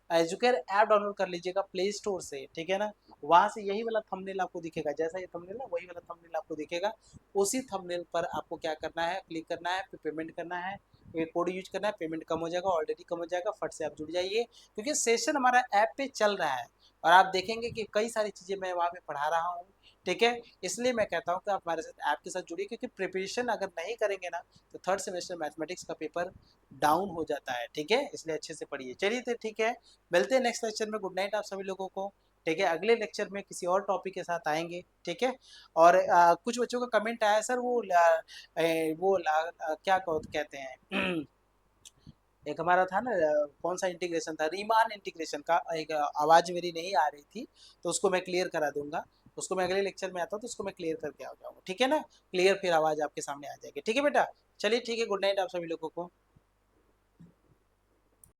S1: एजुकेयर ऐप डाउनलोड कर लीजिएगा प्ले स्टोर से, ठीक है ना। वहाँ से यही वाला थंबनेल आपको दिखेगा, जैसा ये थंबनेल है वही वाला थंबनेल आपको दिखेगा। उसी थंबनेल पर आपको क्या करना है, क्लिक करना है, फिर पेमेंट करना है, ये कोड यूज करना है, पेमेंट कम हो जाएगा, ऑलरेडी कम हो जाएगा, फट से आप जुड़ जाइए। क्योंकि सेशन हमारा ऐप पे चल रहा है और आप देखेंगे कि कई सारी चीज़ें मैं वहाँ पे पढ़ा रहा हूँ, ठीक है। इसलिए मैं कहता हूँ कि आप हमारे साथ ऐप के साथ जुड़िए, क्योंकि प्रिपरेशन अगर नहीं करेंगे ना तो थर्ड सेमेस्टर मैथमेटिक्स का पेपर डाउन हो जाता है, ठीक है। इसलिए अच्छे से पढ़िए। चलिए तो ठीक है, मिलते हैं नेक्स्ट लेक्चर में। गुड नाइट आप सभी लोगों को, ठीक है। अगले लेक्चर में किसी और टॉपिक के साथ आएंगे, ठीक है। और कुछ बच्चों का कमेंट आया सर, क्या कहते हैं एक हमारा था ना, कौन सा इंटीग्रेशन था, रीमान इंटीग्रेशन का एक आवाज़ मेरी नहीं आ रही थी, तो उसको मैं क्लियर करा दूंगा। उसको मैं अगले लेक्चर में आता हूँ तो उसको मैं क्लियर करके आ जाऊँगा, ठीक है ना। क्लियर फिर आवाज़ आपके सामने आ जाएगी, ठीक है बेटा। चलिए ठीक है, गुड नाइट आप सभी लोगों को।